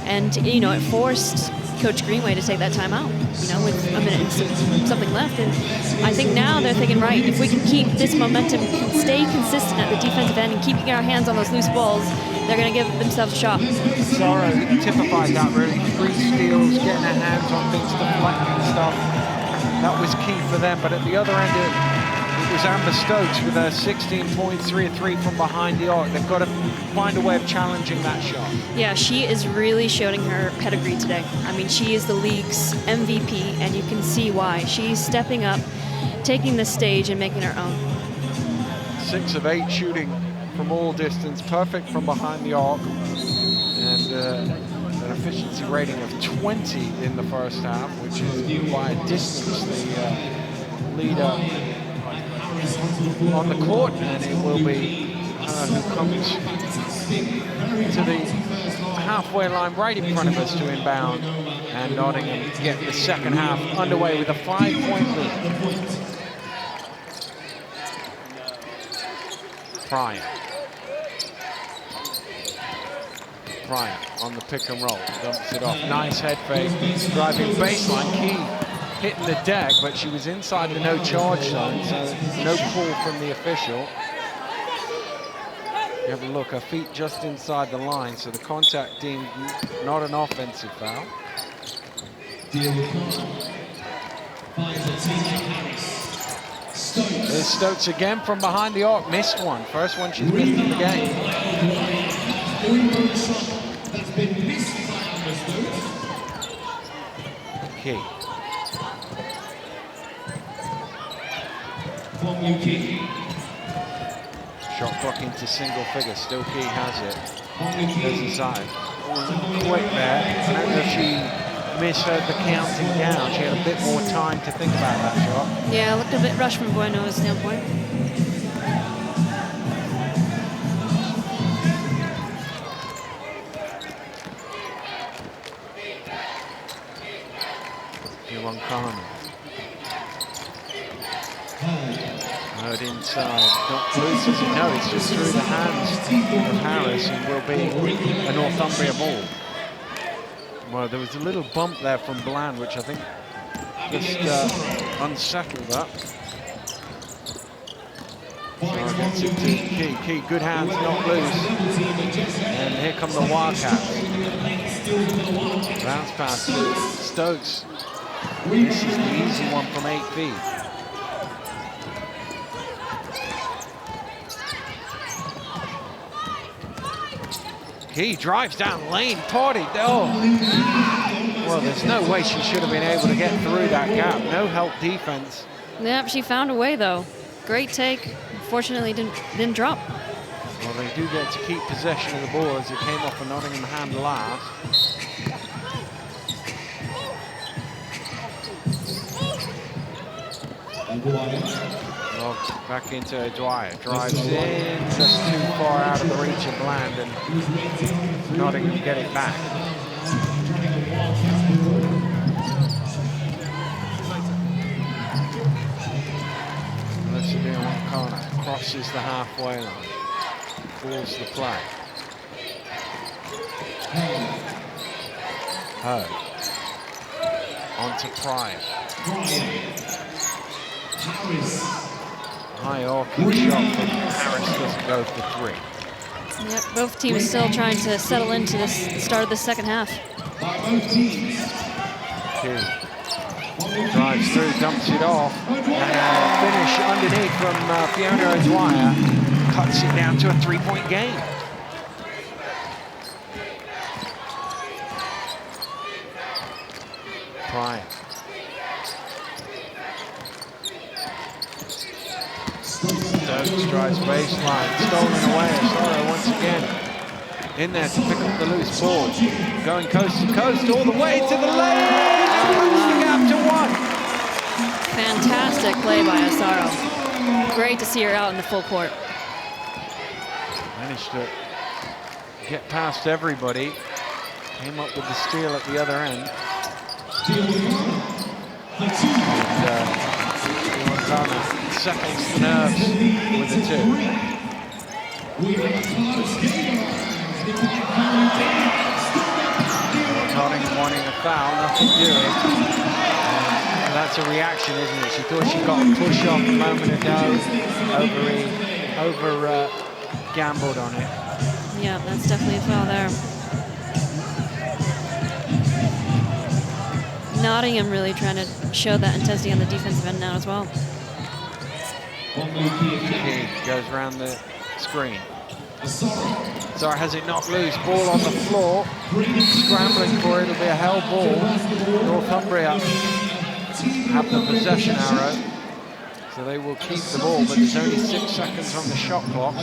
And, it forced Coach Greenway to take that time out, with a minute and something left. And I think now they're thinking, right, if we can keep this momentum, stay consistent at the defensive end and keeping our hands on those loose balls, they're going to give themselves a shot. Sorrow typified that really. 3 steals, getting their hands on things, deflecting stuff. That was key for them. But at the other end, it was Amber Stokes with her 16 points, 3 of 3 from behind the arc. They've got to find a way of challenging that shot. Yeah, she is really showing her pedigree today. I mean, she is the league's MVP, and you can see why. She's stepping up, taking the stage, and making her own. 6 of 8 shooting from all distance, perfect from behind the arc, and an efficiency rating of 20 in the first half, which is by a distance the leader on the court, and it will be her who comes to the halfway line right in front of us to inbound, and Nottingham get the second half underway with a 5-point lead. Pryor on the pick and roll, dumps it off, nice head fake, driving baseline, Key hitting the deck, but she was inside the no charge zone, so no call from the official. You have a look, her feet just inside the line, so the contact deemed not an offensive foul. There's Stokes again from behind the arc, missed one. First one she's missed in the game. Key. Shot clock into single figure, still Key has it. Goes inside. Quick there. I don't know if she misheard the counting down. She had a bit more time to think about that shot. Yeah, it looked a bit rushed from Bueno's standpoint. Heard inside, not loose as it? No, it's just through the hands of Harris, and will be a Northumbria ball. Well, there was a little bump there from Bland, which I think just unsettled that. So gets it to Key. Key, good hands, not loose. And here come the Wildcats. Bounce pass to Stokes. This is the easy one from 8 feet. Key drives down lane, Party. Oh, well, there's no way she should have been able to get through that gap. No help defense. Yep, she found a way though. Great take. Unfortunately, didn't drop. Well, they do get to keep possession of the ball as it came off a Nottingham hand last. Logged back into Dwyer, drives in, just too far out of the reach of Bland, and Nottingham get it back. Leslie on one corner, crosses the halfway line, pulls the play. Hurd onto Pryor. high arcing shot from Harris doesn't go for 3. Yep, both teams still trying to settle into the start of the second half. Key drives through, dumps it off, and finish underneath from Fiona O'Dwyer cuts it down to a 3-point game. Pryor. Stokes drives baseline, stolen away. Asaro once again in there to pick up the loose ball. Going coast to coast all the way to the lane. Cuts the gap to 1. Fantastic play by Asaro. Great to see her out in the full court. Managed to get past everybody. Came up with the steal at the other end. Montana settles the nerves with the 2. Nottingham wanting a foul, nothing doing. And that's a reaction, isn't it? She thought she got a push off a moment ago, over gambled on it. Yeah, that's definitely a foul there. Nottingham really trying to show that intensity on the defensive end now as well. Key goes around the screen. Zara has it knocked loose, ball on the floor, scrambling for it, it'll be a hell ball. Northumbria have the possession arrow, so they will keep the ball, but there's only 6 seconds on the shot clock.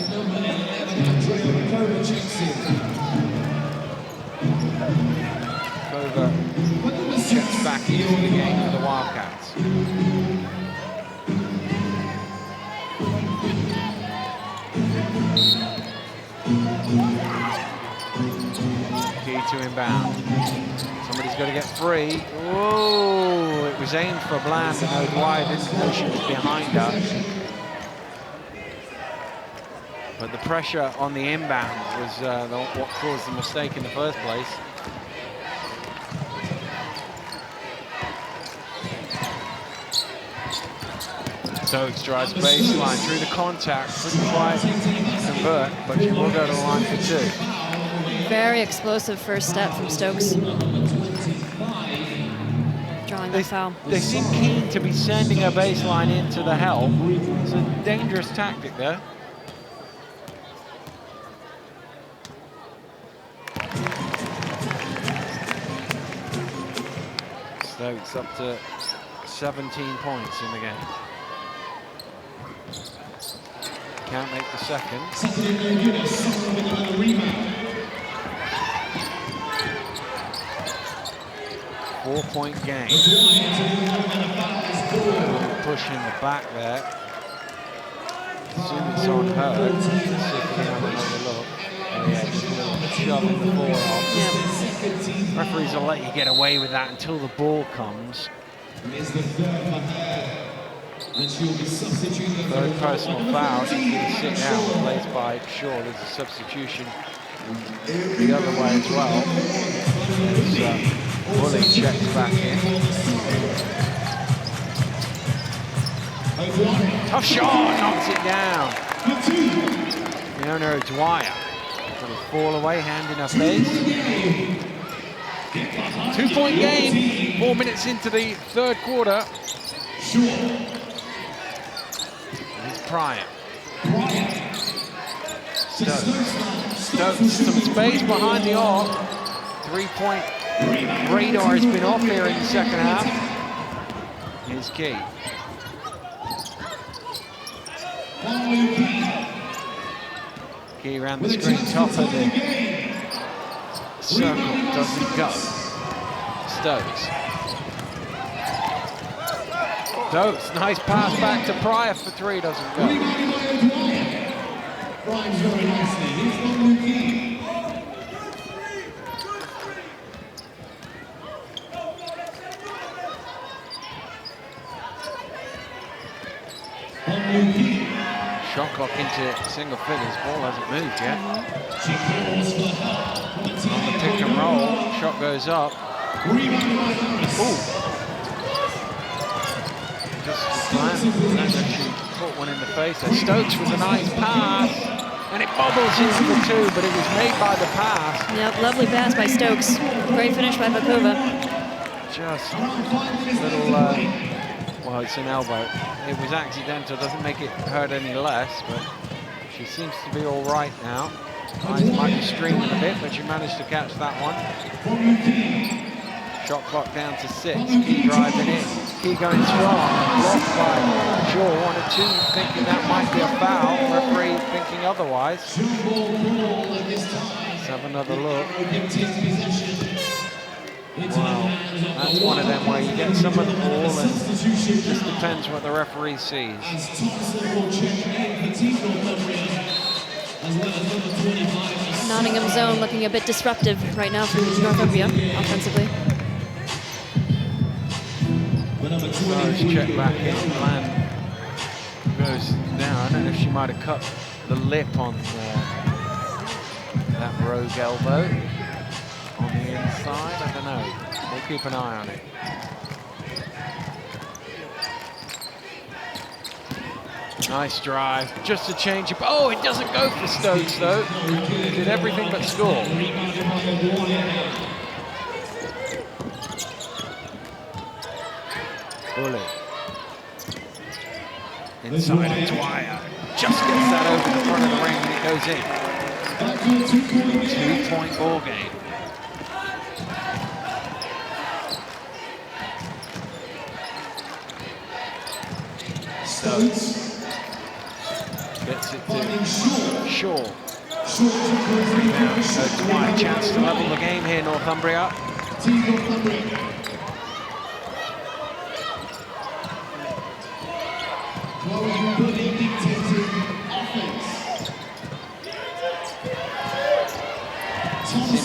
Over checks back into the game for the Wildcats. Key to inbound. Somebody's got to get free. Whoa! It was aimed for Bland, and O'Dwyer didn't know she was behind her. But the pressure on the inbound was what caused the mistake in the first place. Stokes drives baseline through the contact, couldn't quite convert, but she will go to the line for 2. Very explosive first step from Stokes. Drawing the foul. They seem keen to be sending her baseline into the help. It's a dangerous tactic there. Stokes up to 17 points in the game. Can't make the second. 4-point game. Push in the back there. Assume it's on her. Let's see if we can have another look. Oh yeah, just a little shove in the forearm. Yeah. Referees will let you get away with that until the ball comes. Third personal foul. She's going to sit down. Plays by Shaw. There's a substitution the other way as well. Woolley checks back in. Tough shot, knocks it down. Fiona O'Dwyer. Little fall away, hand in her face. 2-point game. 4 minutes into the third quarter. It's Pryor. Stokes, some space behind the arc. 3-point radar has been off here in the second half. Here's Key. Key around the screen, top of the circle, doesn't go. Stokes. Stokes, nice pass back to Pryor for 3, doesn't go. Shot clock into single figures, ball hasn't moved yet. On the pick and roll, shot goes up. Ooh. Just planned, and then she caught one in the face there. Stokes with a nice pass, and it bobbles into the two, but it was made by the pass. Yep, lovely pass by Stokes. Great finish by Bakova. Just a little, well, it's an elbow. It was accidental, doesn't make it hurt any less, but she seems to be all right now. Eyes might be streaming a bit, but she managed to catch that one. Shot clock down to 6. Key driving in. Key going strong. Blocked by Shaw. 1 or 2 thinking that might be a foul. Referee thinking otherwise. Let's have another look. Wow, that's one of them where you get some of the ball and it just depends what the referee sees. Nottingham zone looking a bit disruptive right now for Northumbria offensively. Stars check back in, Land goes down. I don't know if she might have cut the lip on that rogue elbow on the inside. I don't know. We'll keep an eye on it. Nice drive, just a change of, oh, it doesn't go for Stokes though. Did everything but score. Bully. Inside of Dwyer. Just gets that over the front of the ring and it goes in. 2-point ball game. Stokes. Gets it to Shaw. Dwyer, chance to level the game here, Northumbria. Seem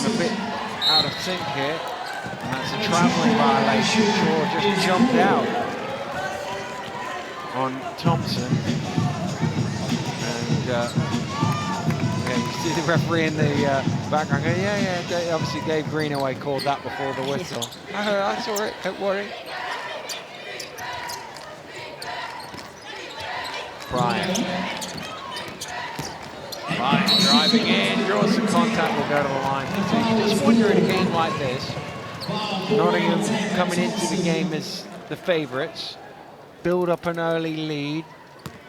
a bit out of sync here, and that's a travelling violation. Shaw just jumped out on Thompson, and yeah, you see the referee in the background going, yeah, obviously Dave Greenaway called that before the whistle. I saw it, don't worry. Brian driving in, draws some contact, will go to the line. So you just wonder in a game like this, Nottingham coming into the game as the favourites, build up an early lead,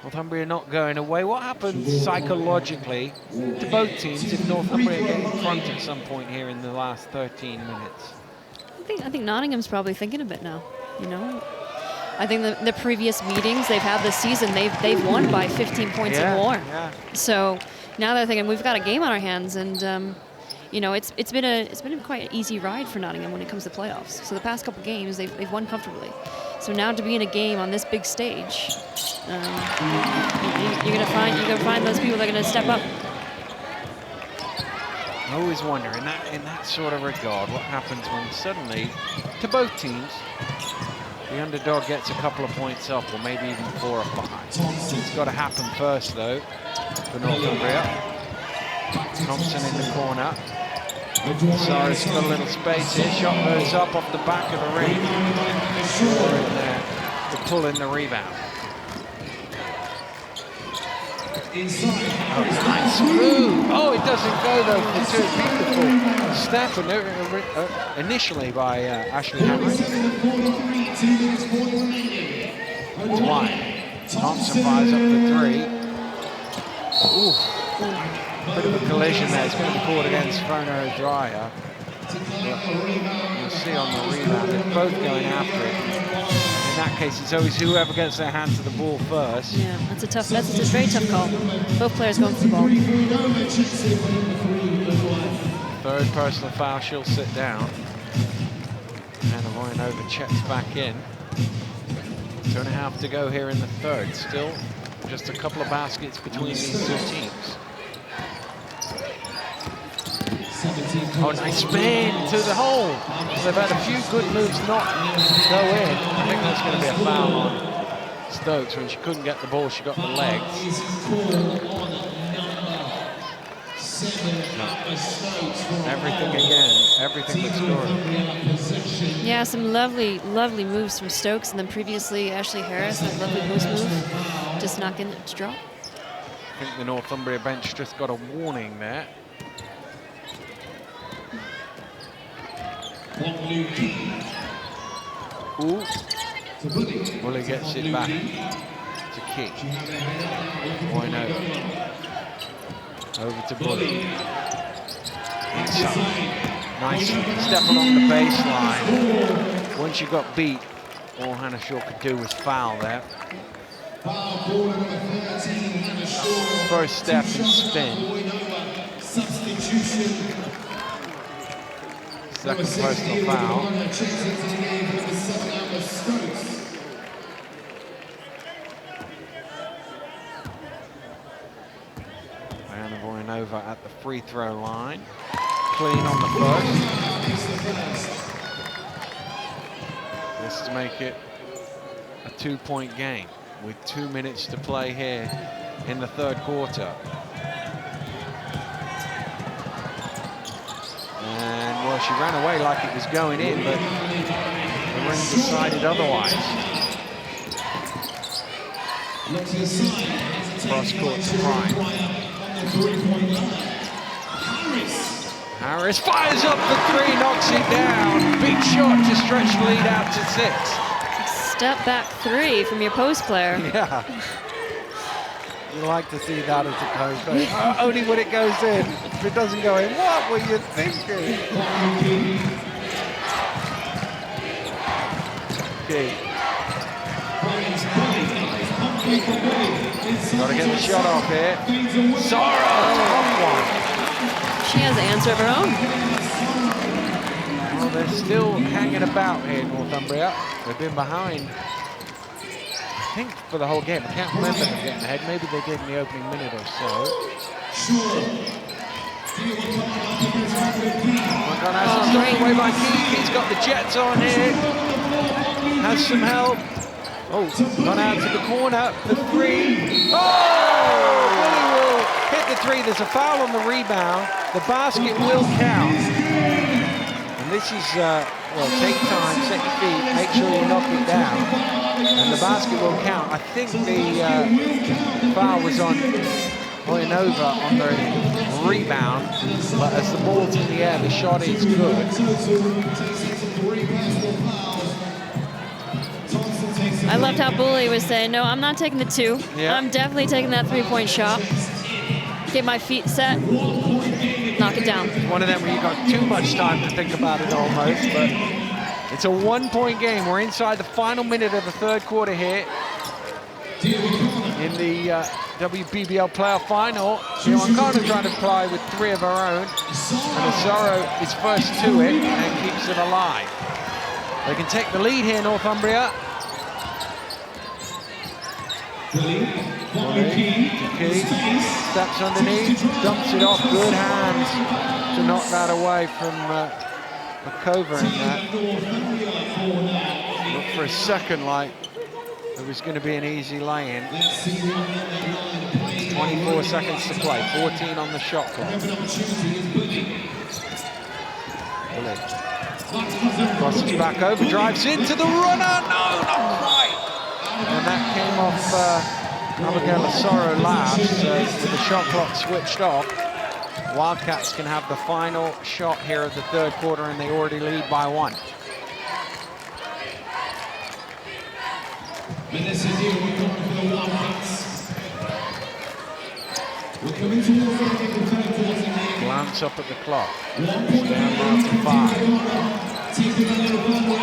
Northumbria not going away. What happens psychologically to both teams if Northumbria get in front at some point here in the last 13 minutes? I think Nottingham's probably thinking a bit now, you know. I think the previous meetings they've had this season, they've won by 15 points or more. Yeah. So now they're thinking we've got a game on our hands, and you know, it's been a quite an easy ride for Nottingham when it comes to playoffs. So the past couple games they've won comfortably. So now to be in a game on this big stage, you're gonna find those people that are gonna step up. I always wonder in that sort of regard what happens when suddenly, to both teams, the underdog gets a couple of points up, or maybe even 4 or 5. It's got to happen first, though, for Northumbria. Thompson in the corner. Sarah's got a little space here. Shot goes up off the back of the ring. Shaw in there to pull in the rebound. Oh, nice move. Oh, it doesn't go, though, for 2. Beautiful step initially by Ashley Hammer. Dwyer. Thompson fires up for 3. Ooh. Bit of a collision there. It's going to be caught against Fiona Dwyer. You'll see on the rebound, they're both going after it. In that case, it's always whoever gets their hand to the ball first. Yeah, that's a very tough call. Both players going for the ball. Third personal foul, she'll sit down. And Voinova checks back in. 2.5 to go here in the third. Still just a couple of baskets between these two teams. Oh, nice spin to the hole. They've had a few good moves not go in. I think that's going to be a foul on Stokes. When she couldn't get the ball, she got the legs. Everything again, everything but scoring. Yeah, some lovely moves from Stokes, and then previously Ashley Harris, that lovely post move. Just not getting it to drop. I think the Northumbria bench just got a warning there. Ooh. Bully gets it back. It's a kick. Point over to Bully. Inside. Nice step along the baseline. Once you got beat, all Hannah Shaw could do was foul there. First step and spin. Second personal foul. Diana Voyanova at the free throw line. Clean on the first. This to make it a 2-point game with 2 minutes to play here in the third quarter. And well, she ran away like it was going in, but the ring decided otherwise. Cross court to Prime. Harris fires up the three, knocks it down. Big shot to stretch the lead out to 6. Step back three from your post player. Yeah. You like to see that as a coach, but only when it goes in. If it doesn't go in, what were you thinking? Okay. Gotta get the shot off here. Sorrow, tough one. She has an answer of her own. Well, they're still hanging about here, Northumbria. They've been behind, I think, for the whole game. I can't remember them getting ahead. Maybe they did in the opening minute or so. Stolen away by Keith. He's got the Jets on here. Has some help. Oh, gone out to the corner. The three. Oh! Willie will hit the three. There's a foul on the rebound. The basket will count. And this is, well, take time, set your feet, make sure you knock it down. And the basket will count. I think the foul was on Voyanova on the rebound, but as the ball's in the air, the shot is good. I loved how Bully was saying, no, I'm not taking the 2. Yeah. I'm definitely taking that 3-point shot. Get my feet set, knock it down. One of them where you got too much time to think about it almost, but it's a 1-point game. We're inside the final minute of the third quarter here in the WBBL playoff final. Giancana trying to play with 3 of her own, and Asaro is first to it and keeps it alive. They can take the lead here, Northumbria. Key steps underneath, dumps it off, good hands to knock that away from Makova in that. Looked for a second like it was going to be an easy lay-in. 24 seconds to play, 14 on the shot clock. Crosses back over, drives into the runner, no, not quite. And that came off Abigail Asaro last with the shot clock switched off. Wildcats can have the final shot here of the third quarter, and they already lead by 1. Glance up at the clock. It's down now to 5.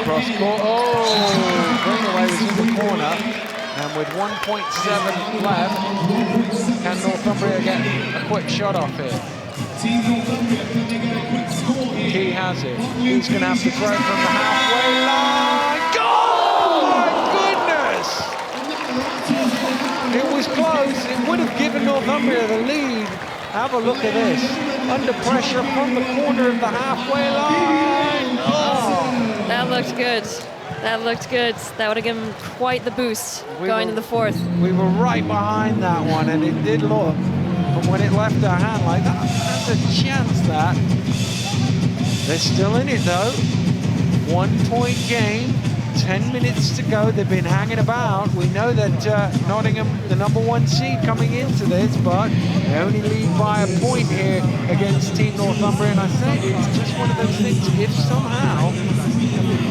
Cross court, oh, Greenaway was in the corner. And with 1.7 left, can Northumbria get a quick shot off here? Key has it. He's going to have to throw it from the halfway line. Oh, my goodness! It was close. It would have given Northumbria the lead. Have a look at this. Under pressure from the corner of the halfway line. Oh. That looked good. That looked good. That would have given quite the boost going to the fourth. We were right behind that one, and it did look, from when it left our hand, like that's a chance that. They're still in it though. 1-point game, 10 minutes to go. They've been hanging about. We know that Nottingham, the #1 seed coming into this, but they only lead by a point here against Team Northumbria. And I think it's just one of those things, if somehow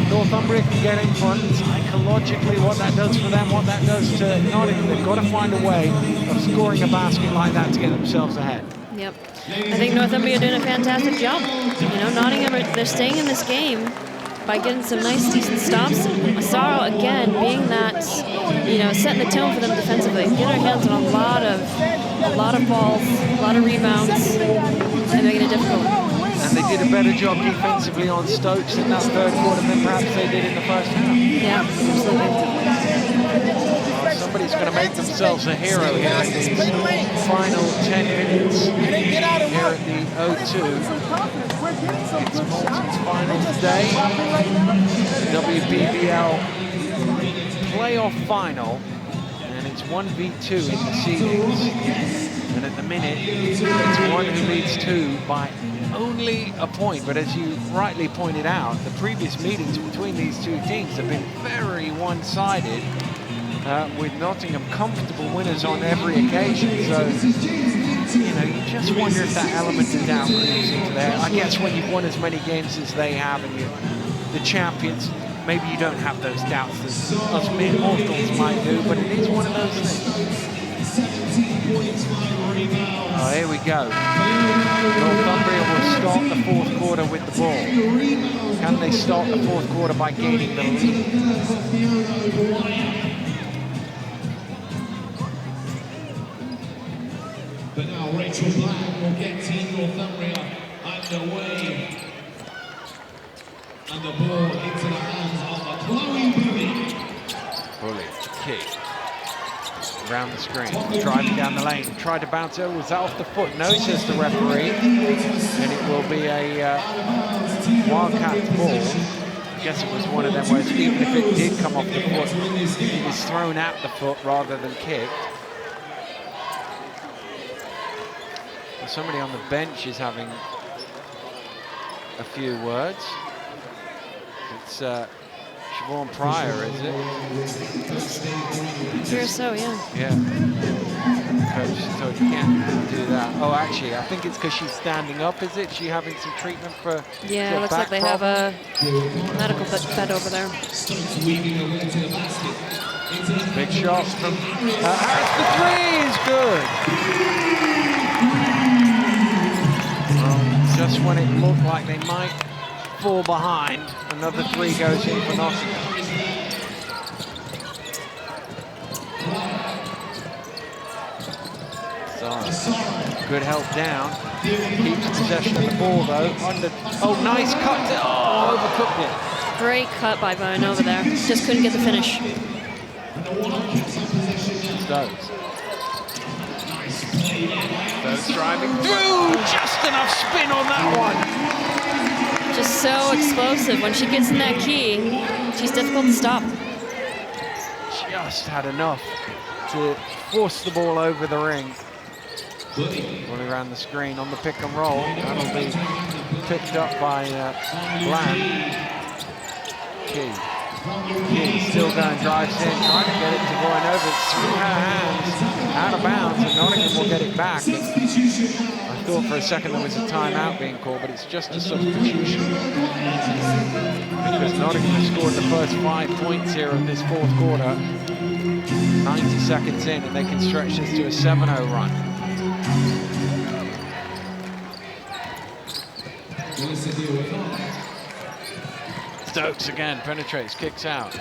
Northumbria can get in front, psychologically what that does for them, what that does to Nottingham, they've got to find a way of scoring a basket like that to get themselves ahead. Yep. I think Northumbria doing a fantastic job. You know, Nottingham, they're staying in this game by getting some nice, decent stops. Massaro, again, being that, you know, setting the tone for them defensively. Getting our hands on a lot of balls, a lot of rebounds, and making it difficult. And they did a better job defensively on Stokes in that third quarter than perhaps they did in the first half. Yeah, absolutely. Somebody's going to make themselves a hero here in these final 10 minutes here at the O2. It's Bolton's final today. The WBBL playoff final, and it's 1v2 in the seedings. And at the minute, it's one who leads two by only a point. But as you rightly pointed out, the previous meetings between these two teams have been very one-sided. With Nottingham comfortable winners on every occasion, so you know, you just wonder if that element of doubt creeps into there. I guess when you've won as many games as they have and you're the champions, maybe you don't have those doubts as us mere mortals might do, but it is one of those things. Oh, here we go. Northumbria will start the fourth quarter with the ball. Can they start the fourth quarter by gaining the lead? But now Rachel Black will get Team Northumbria underway. And the ball into the hands of Chloe Bully. Bully, kick. Around the screen, driving down the lane, tried to bounce it. Was that off the foot? No, says the referee. And it will be a Wildcats ball. I guess it was one of them where even if it did come off the foot, it was thrown at the foot rather than kicked. Somebody on the bench is having a few words. It's Siobhan Pryor, is it? Sure, so, yeah. Yeah. Coach, so you can't do that. Oh, actually, I think it's because she's standing up, is it? She having some treatment for yeah, it looks like they have a medical bed over there. Big shot from Harris. The three is good. Just when it looked like they might fall behind, another three goes in for Nottingham. So, good help down. Keeps possession of the ball though. Oh, nice cut. Oh, overcooked it. Great cut by Bowen over there. Just couldn't get the finish. Stokes. Stokes driving through, just enough spin on that one. Just so explosive. When she gets in that key, she's difficult to stop. Just had enough to force the ball over the ring. Running around the screen on the pick and roll. That'll be picked up by Bland. Key still going, drives in, trying to get it to Voinova. It's through her hands, out of bounds, and Nottingham will get it back. And I thought for a second there was a timeout being called, but it's just a substitution. Because Nottingham has scored the first 5 points here of this fourth quarter. 90 seconds in, and they can stretch this to a 7-0 run. Stokes again, penetrates, kicks out.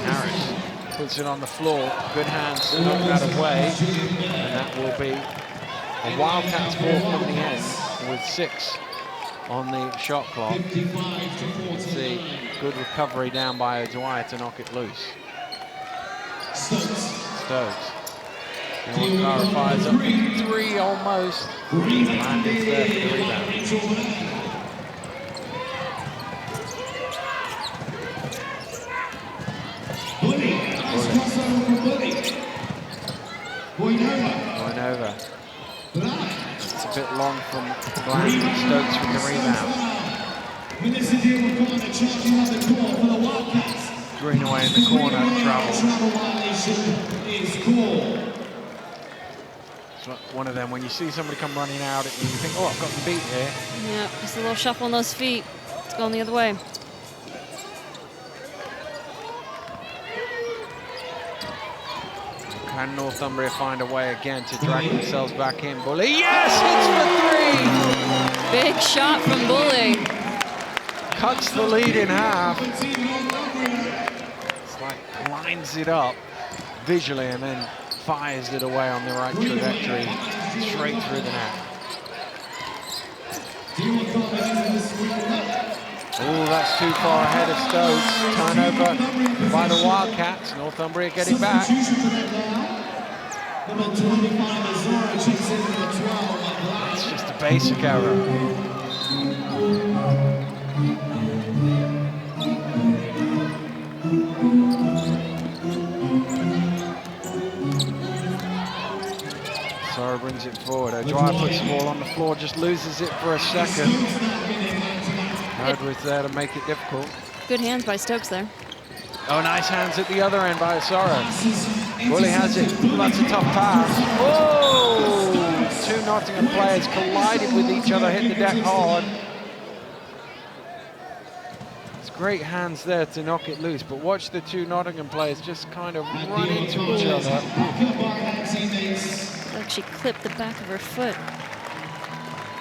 Harris puts it on the floor, good hands to knock that away. And that will be a Wildcats ball from the end with 6 on the shot clock. Let's see, good recovery down by O'Dwyer to knock it loose. Stokes. Cara fires up 3 almost. And it's there for the rebound. Going over. It's a bit long from Bland. Stokes with the rebound. Minister Deal McCartney charging on the court for the Wildcats. Greenaway in the corner, travel. Travel violation is called. It's one of them, when you see somebody come running out at you, you think, oh, I've got them beat here. Yeah, just a little shuffle on those feet. It's going the other way. Can Northumbria find a way again to drag themselves back in? Bully, yes, it's for 3! Big shot from Bully. Cuts the lead in half. It's like lines it up visually and then fires it away on the right trajectory, straight through the net. Oh, that's too far ahead of Stokes. Turnover by the Wildcats. Northumbria getting back. It's just a basic error. Sora brings it forward. O'Dwyer puts the ball on the floor, just loses it for a second. Howard was there to make it difficult. Good hands by Stokes there. Oh, nice hands at the other end by Sora. Bully has it. That's a tough pass. Oh! Two Nottingham players collided with each other, hit the deck hard. It's great hands there to knock it loose, but watch the two Nottingham players just kind of run into each other. Like she clipped the back of her foot.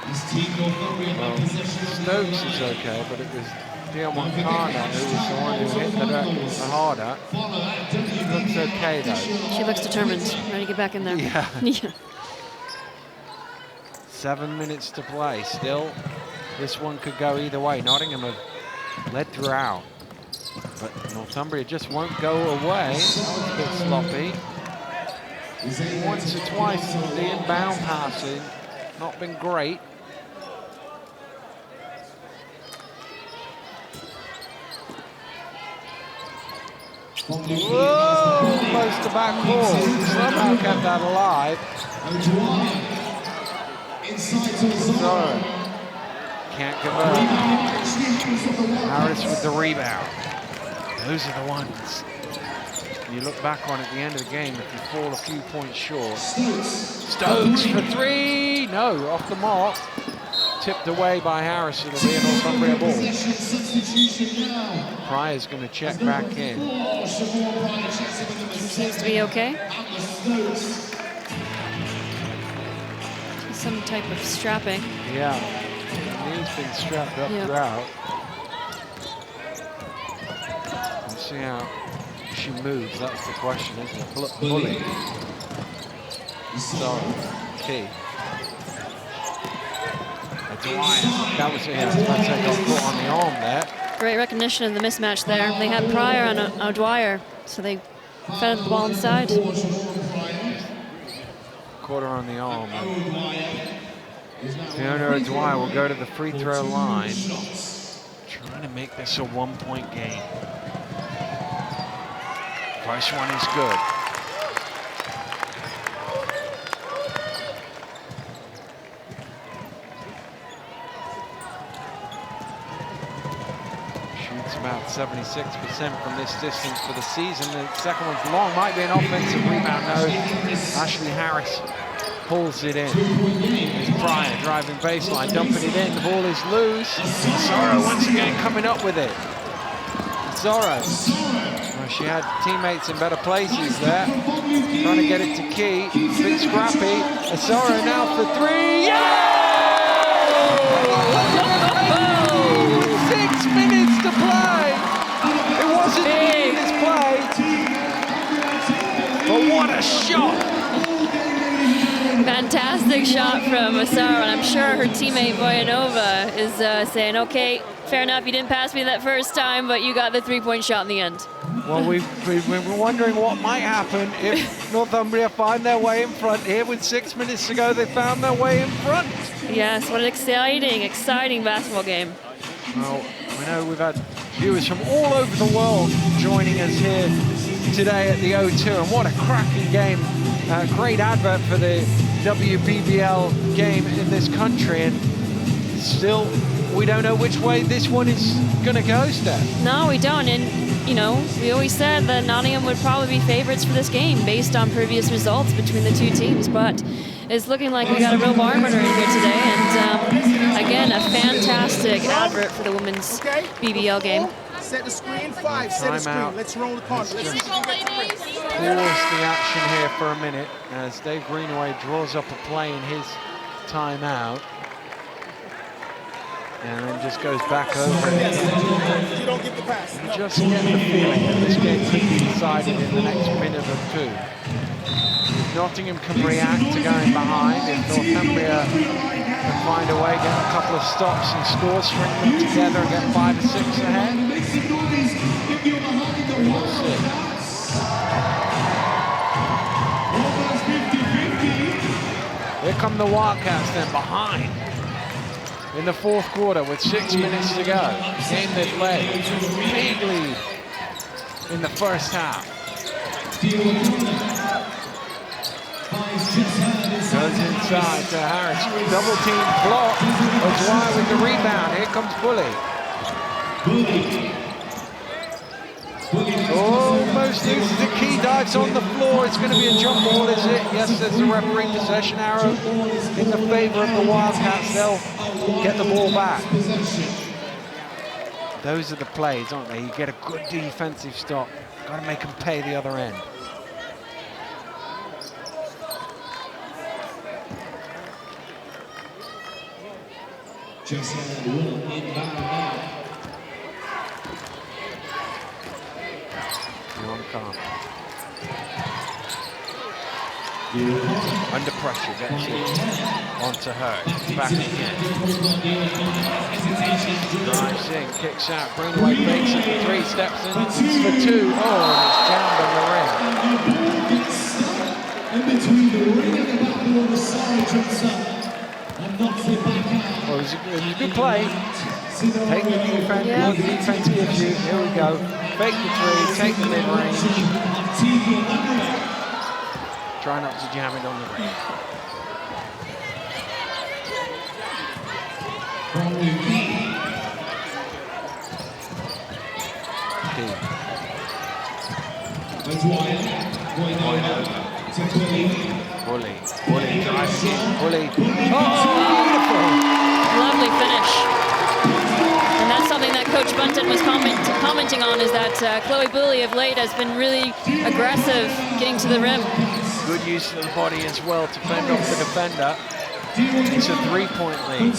Well, Stokes is okay, but it was Dion Kana who was the one who hit the deck the harder. She looks okay though. She looks determined, ready to get back in there. Yeah. Yeah. 7 minutes to play. Still, this one could go either way. Nottingham have led throughout, but Northumbria just won't go away. That was a bit sloppy. Once or twice, the inbound passing not been great. Whoa! Close to back ball. Somehow kept that alive. So, can't convert. Harris with the rebound. Those are the ones you look back on at the end of the game if you fall a few points short. Stokes for 3! No, off the mark. Tipped away by Harris. It'll be a Northumbria ball. Pryor's going to check back in. Seems to be okay. Some type of strapping. Yeah, knee's been strapped up throughout. We'll see how she moves. That's the question, isn't it? Bully. Sorry, key. That was it. I was about to say, got caught on the arm there. Great recognition of the mismatch there. They had Pryor on O'Dwyer, so they fed the ball inside. Caught her on the arm. Fiona O'Dwyer will go to the free throw line, trying to make this a 1-point game. First one is good. About 76% from this distance for the season. The second one's long, might be an offensive rebound. No, Ashley Harris pulls it in. It's Pryor driving baseline, dumping it in. The ball is loose. Zorro once again coming up with it. Zorro. Well, she had teammates in better places there. Trying to get it to Key. A bit scrappy. Zorro now for 3. Yeah! 6 minutes to play. It wasn't the easiest play, but what a shot! Fantastic shot from Asaro, and I'm sure her teammate Voyanova is saying, okay, fair enough, you didn't pass me that first time, but you got the 3-point shot in the end. Well, we've been wondering what might happen if Northumbria find their way in front here. With 6 minutes to go, they found their way in front. Yes, what an exciting basketball game. Well, we know we've had viewers from all over the world joining us here today at the O2, and what a cracking game. Great advert for the WBBL game in this country, and still we don't know which way this one is going to go, Steph. No, we don't. And, you know, we always said that Nottingham would probably be favorites for this game based on previous results between the two teams. But it's looking like we got a real barn burner in here today. And, again, a fantastic advert for the women's BBL game. Set the screen, 5, set the screen. Let's roll the card. Let's see if we get the race. Pause the action here for a minute as Dave Greenaway draws up a play in his timeout. And then just goes back over it. You don't get the pass. You just get the feeling that this game could be decided in the next minute or two. If Nottingham can react to going behind, if Northumbria can find a way, get a couple of stops and score, string them together and get 5 or 6 ahead. We'll see. Here come the Wildcats then behind in the fourth quarter with 6 minutes to go. Game they've led. Big lead in the first half. Goes inside to Harris. Double team block. O'Dwyer with the rebound. Here comes Bully. Almost loses it. Key dives on the floor. It's going to be a jump ball, is it? Yes, there's a referee possession arrow in the favor of the Wildcats. They'll get the ball back. Those are the plays, aren't they? You get a good defensive stop. Got to make them pay the other end. Just had one inbound now. Under pressure, gets it onto her. Back again. Drives in, kicks out. Greenaway fakes it for 3, steps in for 2. Oh, and it's jammed on the rim. And between the ring and the backboard of the side, and knocks it back out. Well, it was a good play. Take the defense, what the defense gives you. Here we go. Fake the 3, take the mid-range. Try not to jam it on the rim. Bully drives in. Bully. Oh, Lovely finish. And that's something that Coach Bunton was commenting on, is that Chloe Bully of late has been really aggressive getting to the rim. good use of the body as well to fend off the defender. It's a three-point lead.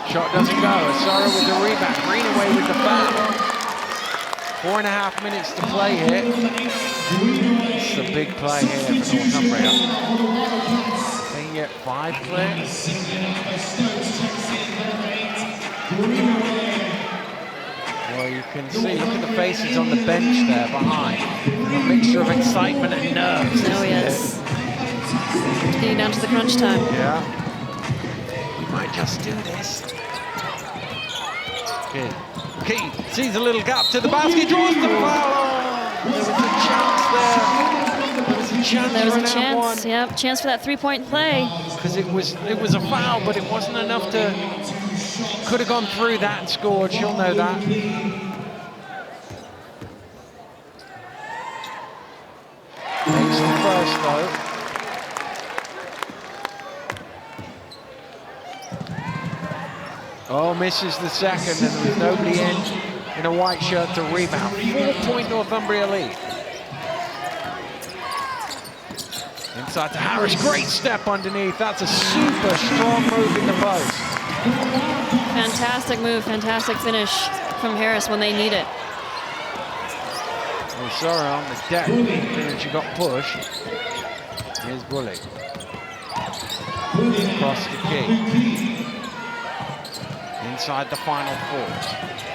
Shot doesn't go. Asara with the rebound. Greenaway with the foul. 4.5 minutes to play here. It's a big play here for Northumbria. They can get 5 clears. Well, you can see, look at the faces on the bench there behind. A mixture of excitement and nerves. Oh, yes. Getting down to the crunch time. Yeah. We might just do this. Key sees a little gap to the basket, draws the foul. There was a chance there. There was a chance. There was a chance. Yep, chance for that three-point play. Because it was a foul, but it wasn't enough to. Could have gone through that and scored. She'll know that. Makes the first though. Oh, misses the second, and there was nobody in a white shirt to rebound. 4-point Northumbria lead. Inside to Harris, great step underneath. That's a super strong move in the post. Fantastic move, fantastic finish from Harris when they need it. We saw her on the deck, and she got pushed. Here's Bully. Across the Key. Inside the final 4.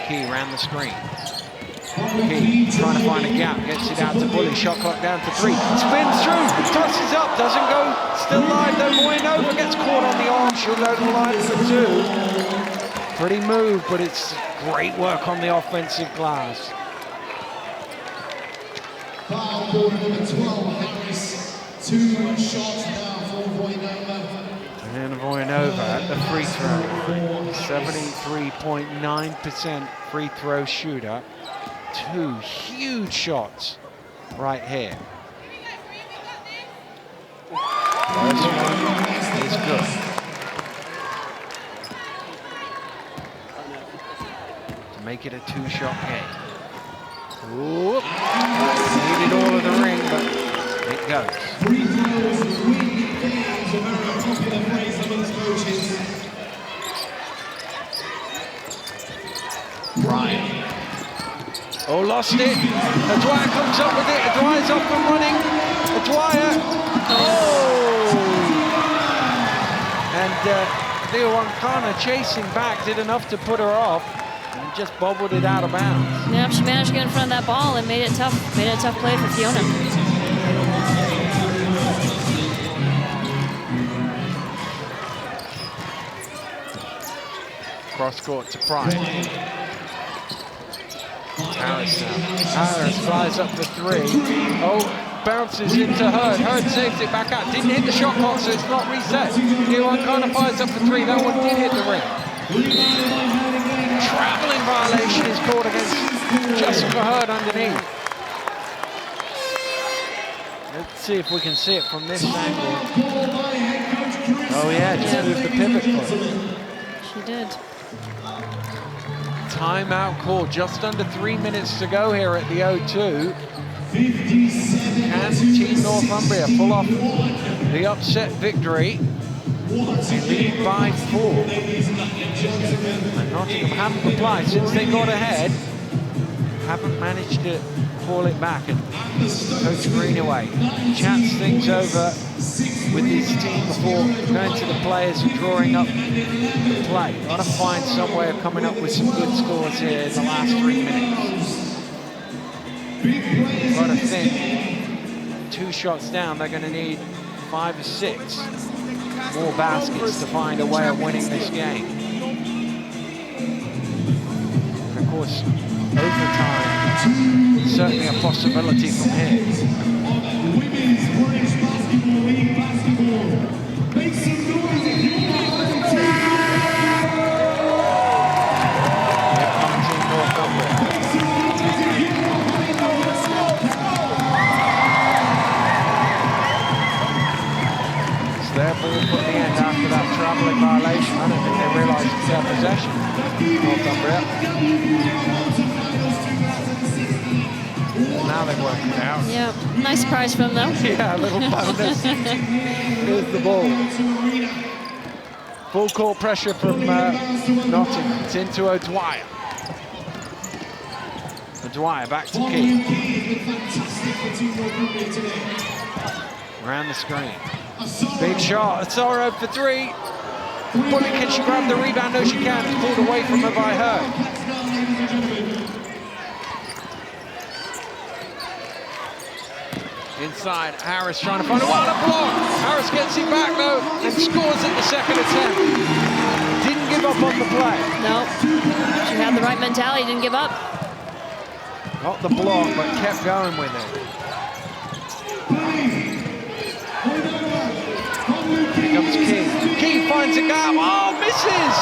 Key around the screen. Key trying to find a gap, gets it out to Bully. Shot clock down to 3. Spins through, tosses up, doesn't go. Still live though. Moyenova gets caught on the arm. She'll go to the line for 2. Pretty move, but it's great work on the offensive glass. Foul quarter number 12, Harris. 2 shots now for Moyenova. And Voyanova at the free throw line. 73.9% free throw shooter. 2 huge shots right here. First one is good. To make it a 2-shot game. Whoop. Needed all of the ring, but it goes. Free throws win games, a very popular phrase amongst coaches. Ryan. Oh, lost it. Dwyer comes up with it. Dwyer's up and running. Dwyer. Oh! And Leo Ancana chasing back, did enough to put her off, and just bobbled it out of bounds. Yeah, she managed to get in front of that ball and made it tough. Made it a tough play for Fiona. Cross court to Prime. Harris now. Harris flies up the 3. Oh, bounces into Hurd. Hurd saves it back out. Didn't hit the shot clock, so it's not reset. One kind of fires up the 3. That one did hit the ring. Traveling violation is called against Jessica Hurd underneath. Let's see if we can see it from this angle. Oh yeah, just moved the pivot foot. She did. Timeout call, just under 3 minutes to go here at the O2. Can Team Northumbria pull off the upset victory? They lead by 4. And Nottingham haven't replied since they got ahead. Haven't managed to call it back. And Coach Greenaway chats things over with his team before going to the players and drawing up the play. Got to find some way of coming up with some good scores here in the last 3 minutes. Got to think 2 shots down, they're going to need 5 or 6 more baskets to find a way of winning this game. And of course, overtime, certainly a possibility from here. Women's British Basketball League basketball. Make some noise if you want to. Here comes Team Northumbria. It's their ball put the end after that travelling violation. I don't think they realised it's their possession. Northumbria. Now they've worked it out. Yeah, nice prize from them. Yeah, a little bonus. Here's the ball. Full court pressure from Nottingham. It's into O'Dwyer. O'Dwyer back to Key. Around the screen. Big shot. Sorrow for 3. Bully, can she grab the rebound? No, she can't. It's pulled away from her by her. Inside, Harris trying to find a block. Harris gets it back though and scores at the second attempt. Didn't give up on the play. No, she had the right mentality, didn't give up. Got the block, but kept going with it. Here comes Key. Key finds a gap. Oh, misses!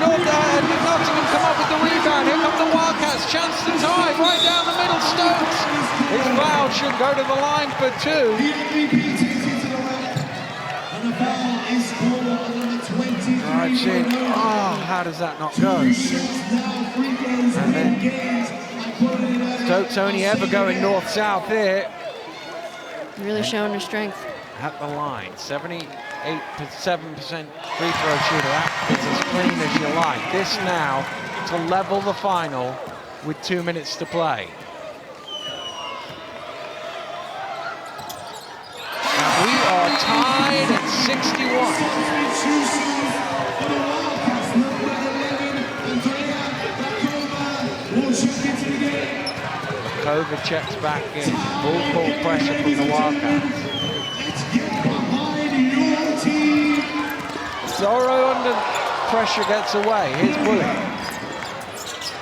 Nottingham come up with the rebound. Here come the Wildcats. Chance to tie right down the middle. Stokes is fouled. Should go to the line for 2. Drives in. Oh, how does that not go? And then Stokes only ever going north-south here. Really showing her strength. At the line, 78.7% free throw shooter. That is as clean as you like. This now to level the final with 2 minutes to play. And we are tied at 61. Makova checks back in. Full court pressure from the Wildcats. Zorro under pressure gets away. Here's Bully.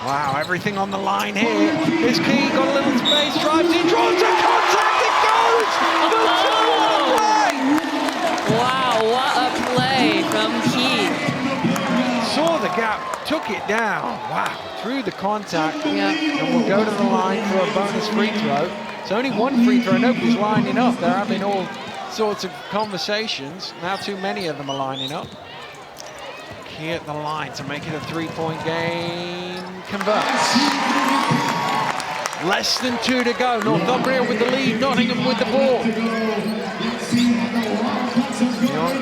Wow, everything on the line here. Here's Key, got a little space, drives in, draws a contact, it goes! The 2 on the play! Wow, what a play took it down. Wow, through the contact. Yeah. And will go to the line for a bonus free throw. It's only one free throw, nobody's lining up. They're having all sorts of conversations. Now too many of them are lining up. Key at the line to make it a three-point game. Converts. Less than 2 to go. Northumbria with the lead, Nottingham with the ball.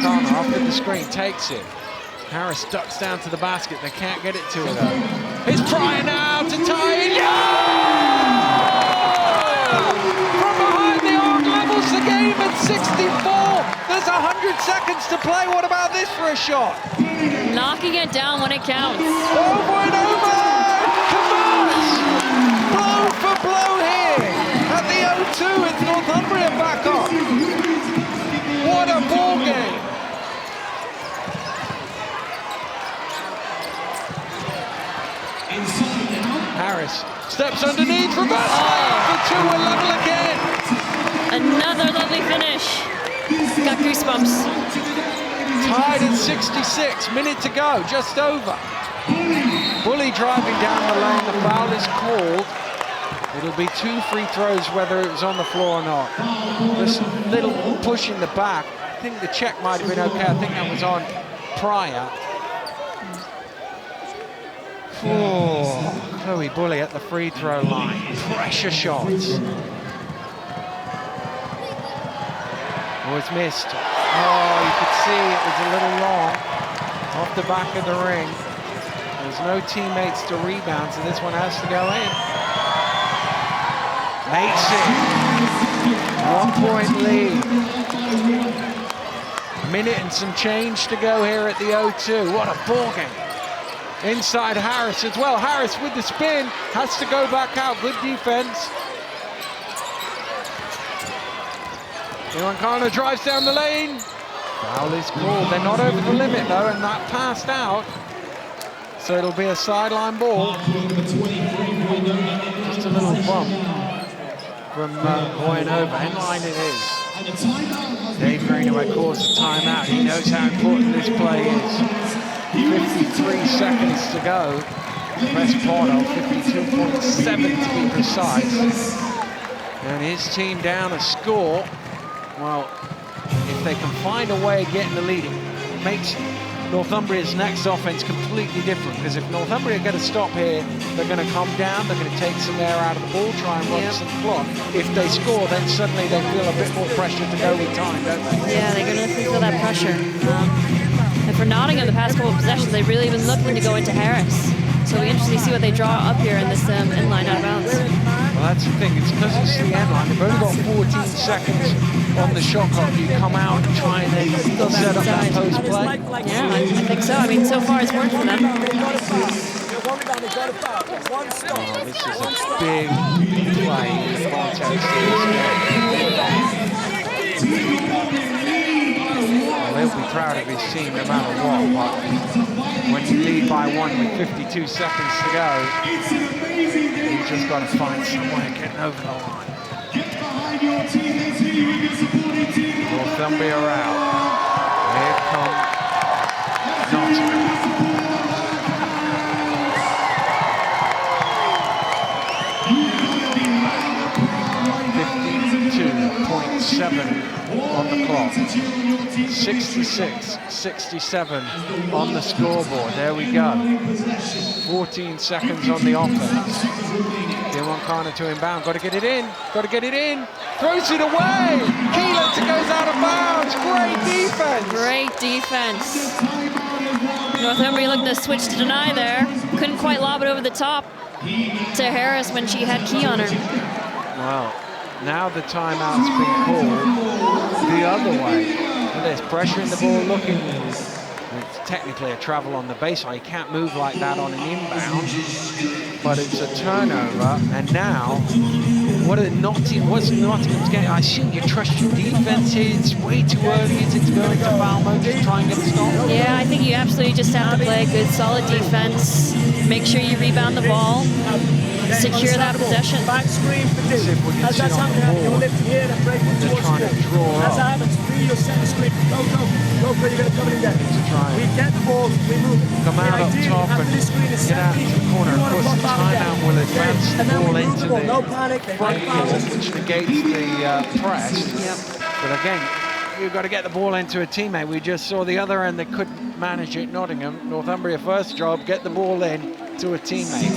Connor after the screen takes it. Harris ducks down to the basket. They can't get it to her though. He's trying now to tie it. From behind the arc, levels the game at 64. There's 100 seconds to play. What about this for a shot? Knocking it down when it counts. Over and over! Converts! Blow for blow here at the O2. It's Northumbria back up. What a ball game! Harris steps underneath, reverse for 2, and level again. Another lovely finish. Got goosebumps. Tied at 66, minute to go, just over. Bully driving down the lane, the foul is called. It'll be 2 free throws whether it was on the floor or not. This little push in the back, I think the check might have been okay. I think that was on prior. Oh, Chloe Bully at the free throw line. Pressure shots. Oh, it's missed. Oh, you could see it was a little long off the back of the ring. There's no teammates to rebound, so this one has to go in. Makes it. 1 point lead. Minute and some change to go here at the O2. What a ball game. Inside Harris as well. Harris with the spin, has to go back out. Good defense. Iwankana drives down the lane. Foul is called. They're not over the limit though, and that passed out. So it'll be a sideline ball. Just a little bump from going over. In line it is. Dave Greenaway calls the timeout. He knows how important this play is. 53 seconds to go. Best part of 52.7 to be precise. And his team down a score. Well, if they can find a way of getting the lead, it makes Northumbria's next offense completely different. Because if Northumbria get a stop here, they're going to come down, they're going to take some air out of the ball, try and run some clock. If they score, then suddenly they feel a bit more pressure to go with time, don't they? Yeah, they're going to feel that pressure. And for Nottingham, the past couple of possessions, they've really been looking to go into Harris. So it'll be interesting to see what they draw up here in this inline out of bounds. Well, that's the thing. It's because it's the end line. They've only got 14 seconds on the shot clock. You come out and try and then set up that post play. Yeah, I think so. I mean, so far it's worked for them. Oh, this is a big play in the context of this game. Well, he'll be proud of his team no matter what, but when you lead by 1 with 52 seconds to go, you just got to find some way of getting over the line. Northumbria out. Here come Nottingham. 52.7 on the clock. 66-67 on the scoreboard. There we go. 14 seconds on the offense. Iwankana to inbound. Got to get it in. Got to get it in. Throws it away. Keelan goes out of bounds. Great defense. Great defense. Northumbria looking to switch to deny there. Couldn't quite lob it over the top to Harris when she had Key on her. Wow. Now the timeout's been called the other way. There's pressure in the ball looking. It's technically a travel on the baseline. You can't move like that on an inbound. But it's a turnover. And now, what's Nottingham's game? I assume you trust your defense here. It's way too early. Is it to go into foul mode? Just try and get a stop? Yeah, I think you absolutely just have to play a good, solid defense. Make sure you rebound the ball. secure that possession. Back screen for See if we can as sit that's on the happening, ball. you'll lift here and break one They're towards trying to you. draw As up. that happens, free your center screen. Go, you're going to come in there. To try and We get the ball, we move. come out up Ideally, top after and this screen is get set out deep, to the corner. we Of wanna course, the pop out again. timeout will advance the And then we ball move into the ball. No the panic, they front break fouls. court, which negates the press. Yep. But again, you've got to get the ball into a teammate. We just saw the other end that couldn't manage it, Nottingham. Northumbria first job, get the ball in to a teammate.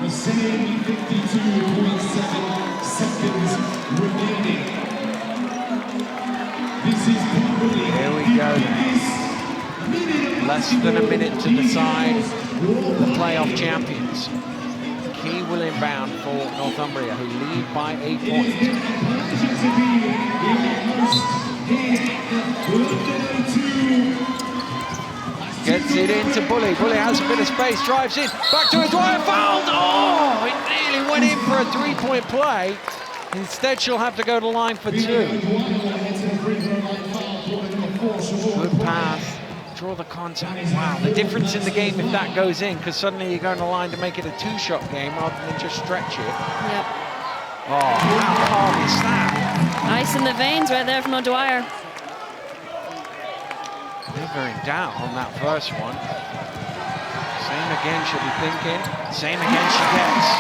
The same 52.7 seconds remaining. This is probably Here we go. Less than a minute to decide the playoff champions. Key will inbound for Northumbria, who lead by 8 points. Gets it into Bully. Bully has a bit of space, drives in, back to Dwyer, fouled! Oh, it nearly went in for a three-point play. Instead, she'll have to go to line for 2. Good pass. Draw the contact. Wow, the difference in the game if that goes in, because suddenly you're going to line to make it a 2-shot game rather than just stretch it. Yep. Oh, how hard is that? Ice in the veins right there from O'Dwyer. Never in doubt on that first one. Same again, she'll be thinking. Same again she gets.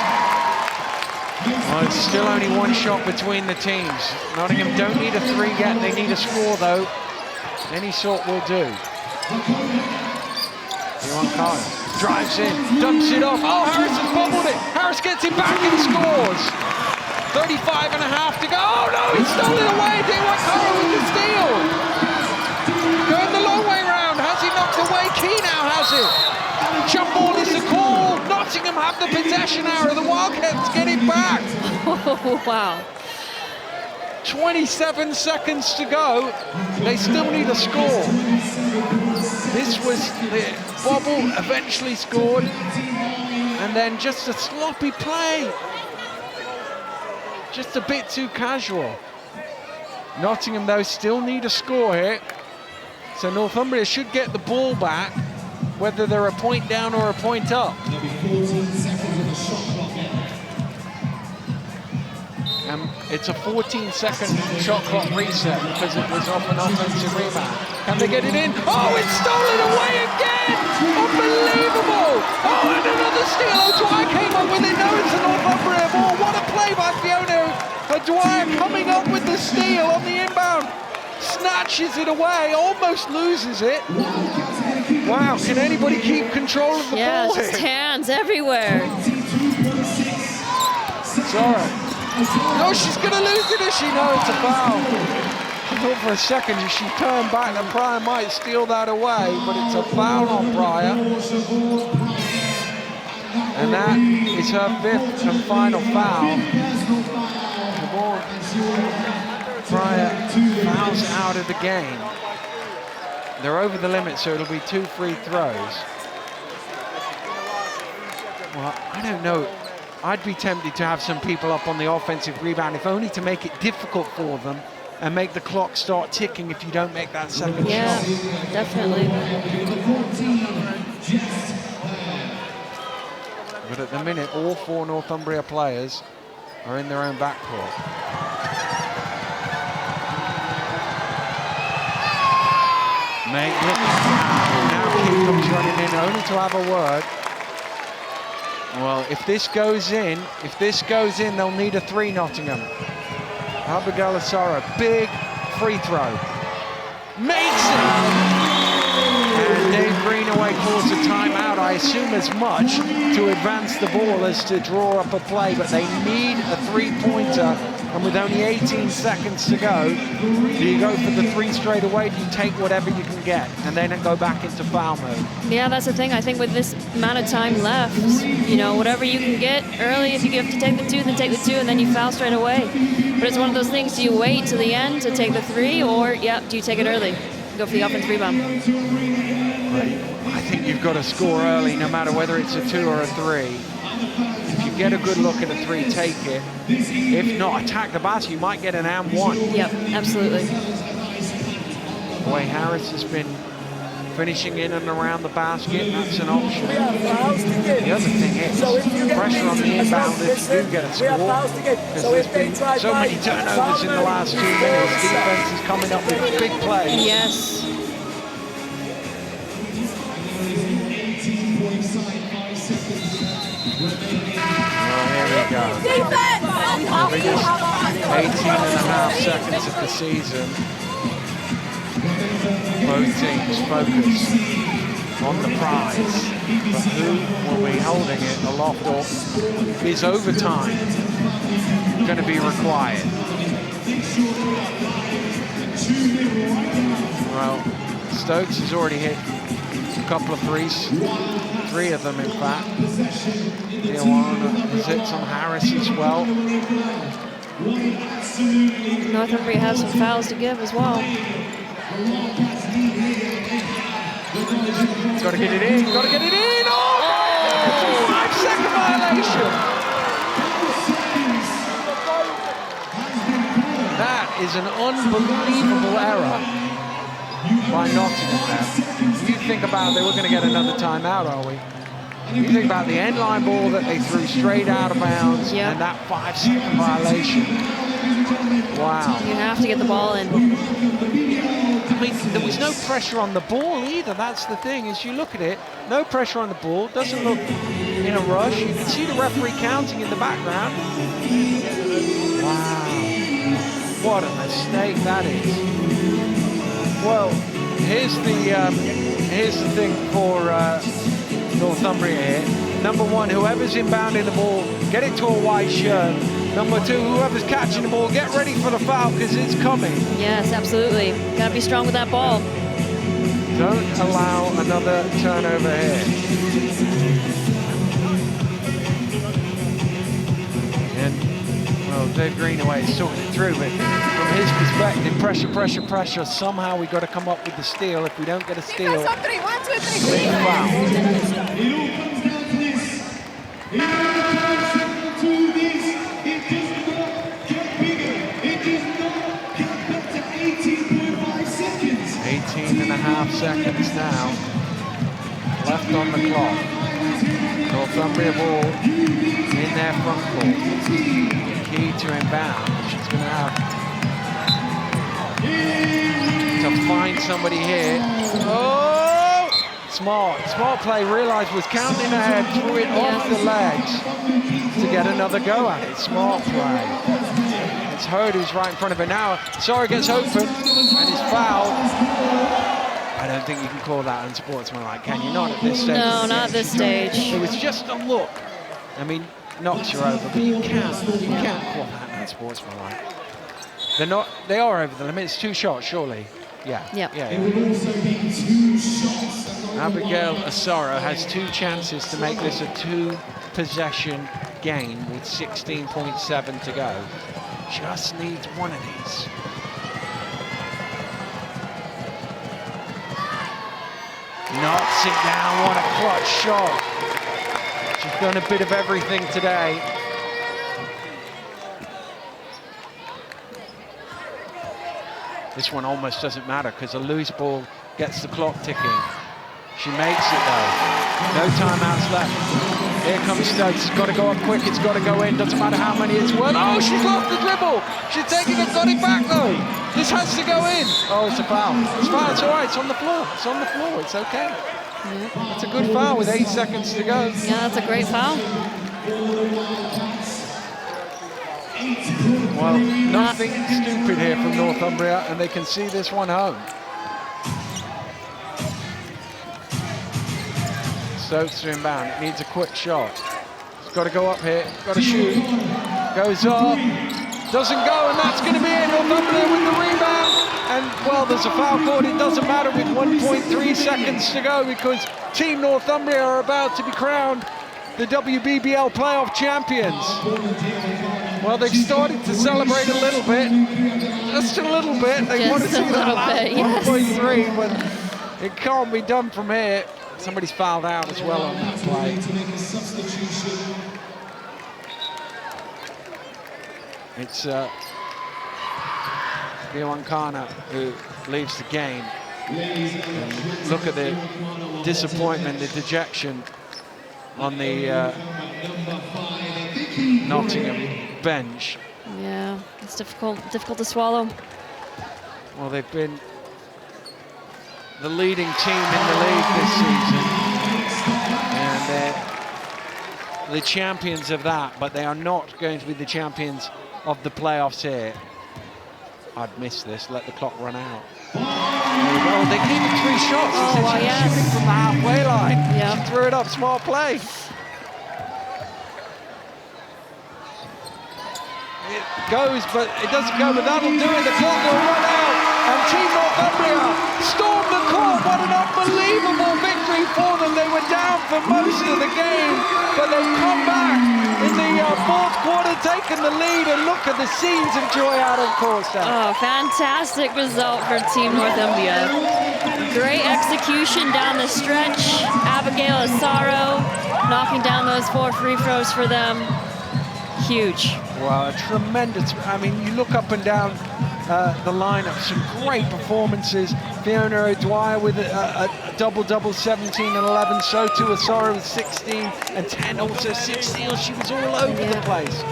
Well, it's still only 1 shot between the teams. Nottingham don't need a 3 yet, they need a score though. Any sort will do. Carter drives in, dumps it off. Oh, Harris has bobbled it. Harris gets it back and scores. 35 and a half to go. Oh no, he stole it away. Carter with the steal. Going the long way round. Has he knocked away? Key now has it. Jump ball is the call. Nottingham have the possession arrow. The Wildcats get it back. Oh, wow. 27 seconds to go. They still need a score. This was the bobble, eventually scored. And then just a sloppy play. Just a bit too casual. Nottingham, though, still need a score here. So Northumbria should get the ball back, whether they're a point down or a point up. There'll be 14 seconds of the shot clock now. It's a 14-second shot clock reset because it was off an offensive rebound. Can they get it in? Oh, it's stolen away again! Unbelievable! Oh, and another steal. O'Dwyer came up with it. No, it's a Northumbria ball. What a play by Fiona. O'Dwyer coming up with the steal on the inbound. Snatches it away, almost loses it. Wow, can anybody keep control of the Yeah, ball just here? hands everywhere. Sorry. No, she's going to lose it, is she? No, it's a foul. I thought for a second as she turned back that Pryor might steal that away, but it's a foul on Pryor. And that is her 5th and final foul. Pryor fouls out of the game. They're over the limit, so it'll be 2 free throws. Well, I don't know. I'd be tempted to have some people up on the offensive rebound, if only to make it difficult for them and make the clock start ticking if you don't make that second Yeah, shot. definitely. But at the minute, all 4 Northumbria players are in their own backcourt. Mate, look now Keith comes running in only to have a word. Well, if this goes in, they'll need a 3, Nottingham. Abigail Asara, big free throw. Makes it! And Dave Greenaway calls a timeout, I assume as much to advance the ball as to draw up a play, but they need a 3-pointer, and with only 18 seconds to go, do you go for the 3 straight away? Do you take whatever you can get and then go back into foul mode? Yeah, that's the thing. I think with this amount of time left, you know, whatever you can get early, if you have to take the 2, then take the 2, and then you foul straight away. But it's one of those things, do you wait till the end to take the 3, or, yeah, do you take it early? Go for the offensive rebound. I think you've got to score early, no matter whether it's a 2 or a 3. If you get a good look at a 3, take it. If not, attack the basket. You might get an and 1. Yep, absolutely. Boy, Harris has been finishing in and around the basket, that's an option. We have fouls to give. The other thing is, So if you get pressure on the beaten as well, inbound if you do get a we have score. fouls to give. Because So there's if they been try so many turnovers in the last 2 minutes. Defense is coming up with big plays. Yes. Oh, here we go. The biggest 18.5 seconds of the season. Both teams focus on the prize, but who will be holding it aloft, or is overtime going to be required? Well, Stokes has already hit a couple of threes, 3 of them in fact. Diawara has hit some Harris as well. Northumbria has some fouls to give as well. Got to get it in, got to get it in! Oh! 5-second violation! That is an unbelievable error by Nottingham there. You think about, they were going to get another timeout, are we? You think about the end line ball that they threw straight out of bounds, and that 5-second violation. Wow. You have to get the ball in. I mean, there was no pressure on the ball either. That's the thing, is you look at it, no pressure on the ball, doesn't look in a rush. You can see the referee counting in the background. Wow. What a mistake that is. Well, here's the thing for Northumbria here. Number 1, whoever's inbounding the ball, get it to a white shirt. Number 2, whoever's catching the ball, get ready for the foul because it's coming. Yes, absolutely. Got to be strong with that ball. Don't allow another turnover here. And, well, Dave Greenaway is talking it through, but from his perspective, pressure, pressure, pressure. Somehow we've got to come up with the steal. If we don't get a steal, big foul. Seconds now left on the clock. Northumbria ball in their front court. Key to inbound. She's going to have to find somebody here. Oh! Smart play. Realised was counting ahead, threw it off the legs to get another go at it. Smart play. It's Hurd who's right in front of her now. Sora gets open and is fouled. I don't think you can call that unsportsmanlike, can you? Not at this stage. No, not at this stage. It was just a look. I mean, knocks her over, but you can't call that unsportsmanlike. They're not. They are over the limit. It's 2 shots, surely. Yeah. Yep. Yeah. Abigail Asaro has 2 chances to make this a 2-possession game with 16.7 to go. Just needs one of these. Knocks it down, what a clutch shot. She's done a bit of everything today. This one almost doesn't matter because a loose ball gets the clock ticking. She makes it though. No timeouts left. Here comes Stokes. It's got to go up quick. It's got to go in. Doesn't matter how many it's worth. Oh, she's lost the dribble. She's taking it, got it back though. This has to go in. Oh, it's a foul. It's foul. It's all right. It's on the floor. It's on the floor. It's okay. Yeah. It's a good foul with 8 seconds to go. Yeah, that's a great foul. Well, nothing stupid here from Northumbria, and they can see this one home. Stokes to inbound. It needs a quick shot. It's got to go up here. Got to shoot. Goes up. Doesn't go, and that's going to be it. Northumbria with the rebound. And, well, there's a foul called. It doesn't matter with 1.3 seconds to go because Team Northumbria are about to be crowned the WBBL playoff champions. Well, they've started to celebrate a little bit. Just a little bit. They want to see that last 1.3, but it can't be done from here. Somebody's fouled out as well on that play. It's Diawara who leaves the game. Look at the disappointment, the dejection on the Nottingham bench. Yeah, it's difficult to swallow. Well, they've been the leading team in the league this season, and they're the champions of that, but they are not going to be the champions of the playoffs here. I'd miss this, let the clock run out. Oh, they gave him 3 shots. Oh, well, She's yes. shooting from the halfway line. Yeah. She threw it up, smart play. It goes, but it doesn't go, but that'll do it. The clock will run out, and Team Northumbria stormed the court. What an unbelievable victory for them. They were down for most of the game, but they've come back in the fourth quarter, taking the lead, and look at the scenes of joy out of course there. Oh, fantastic result for Team Northumbria. Great execution down the stretch. Abigail Asaro knocking down those 4 free throws for them. Huge. Well, a tremendous, I mean, you look up and down the lineup, some great performances. Fiona O'Dwyer with a double-double, 17 and 11. So too Asara with 16 and 10, also 6 steals. She was all over the place.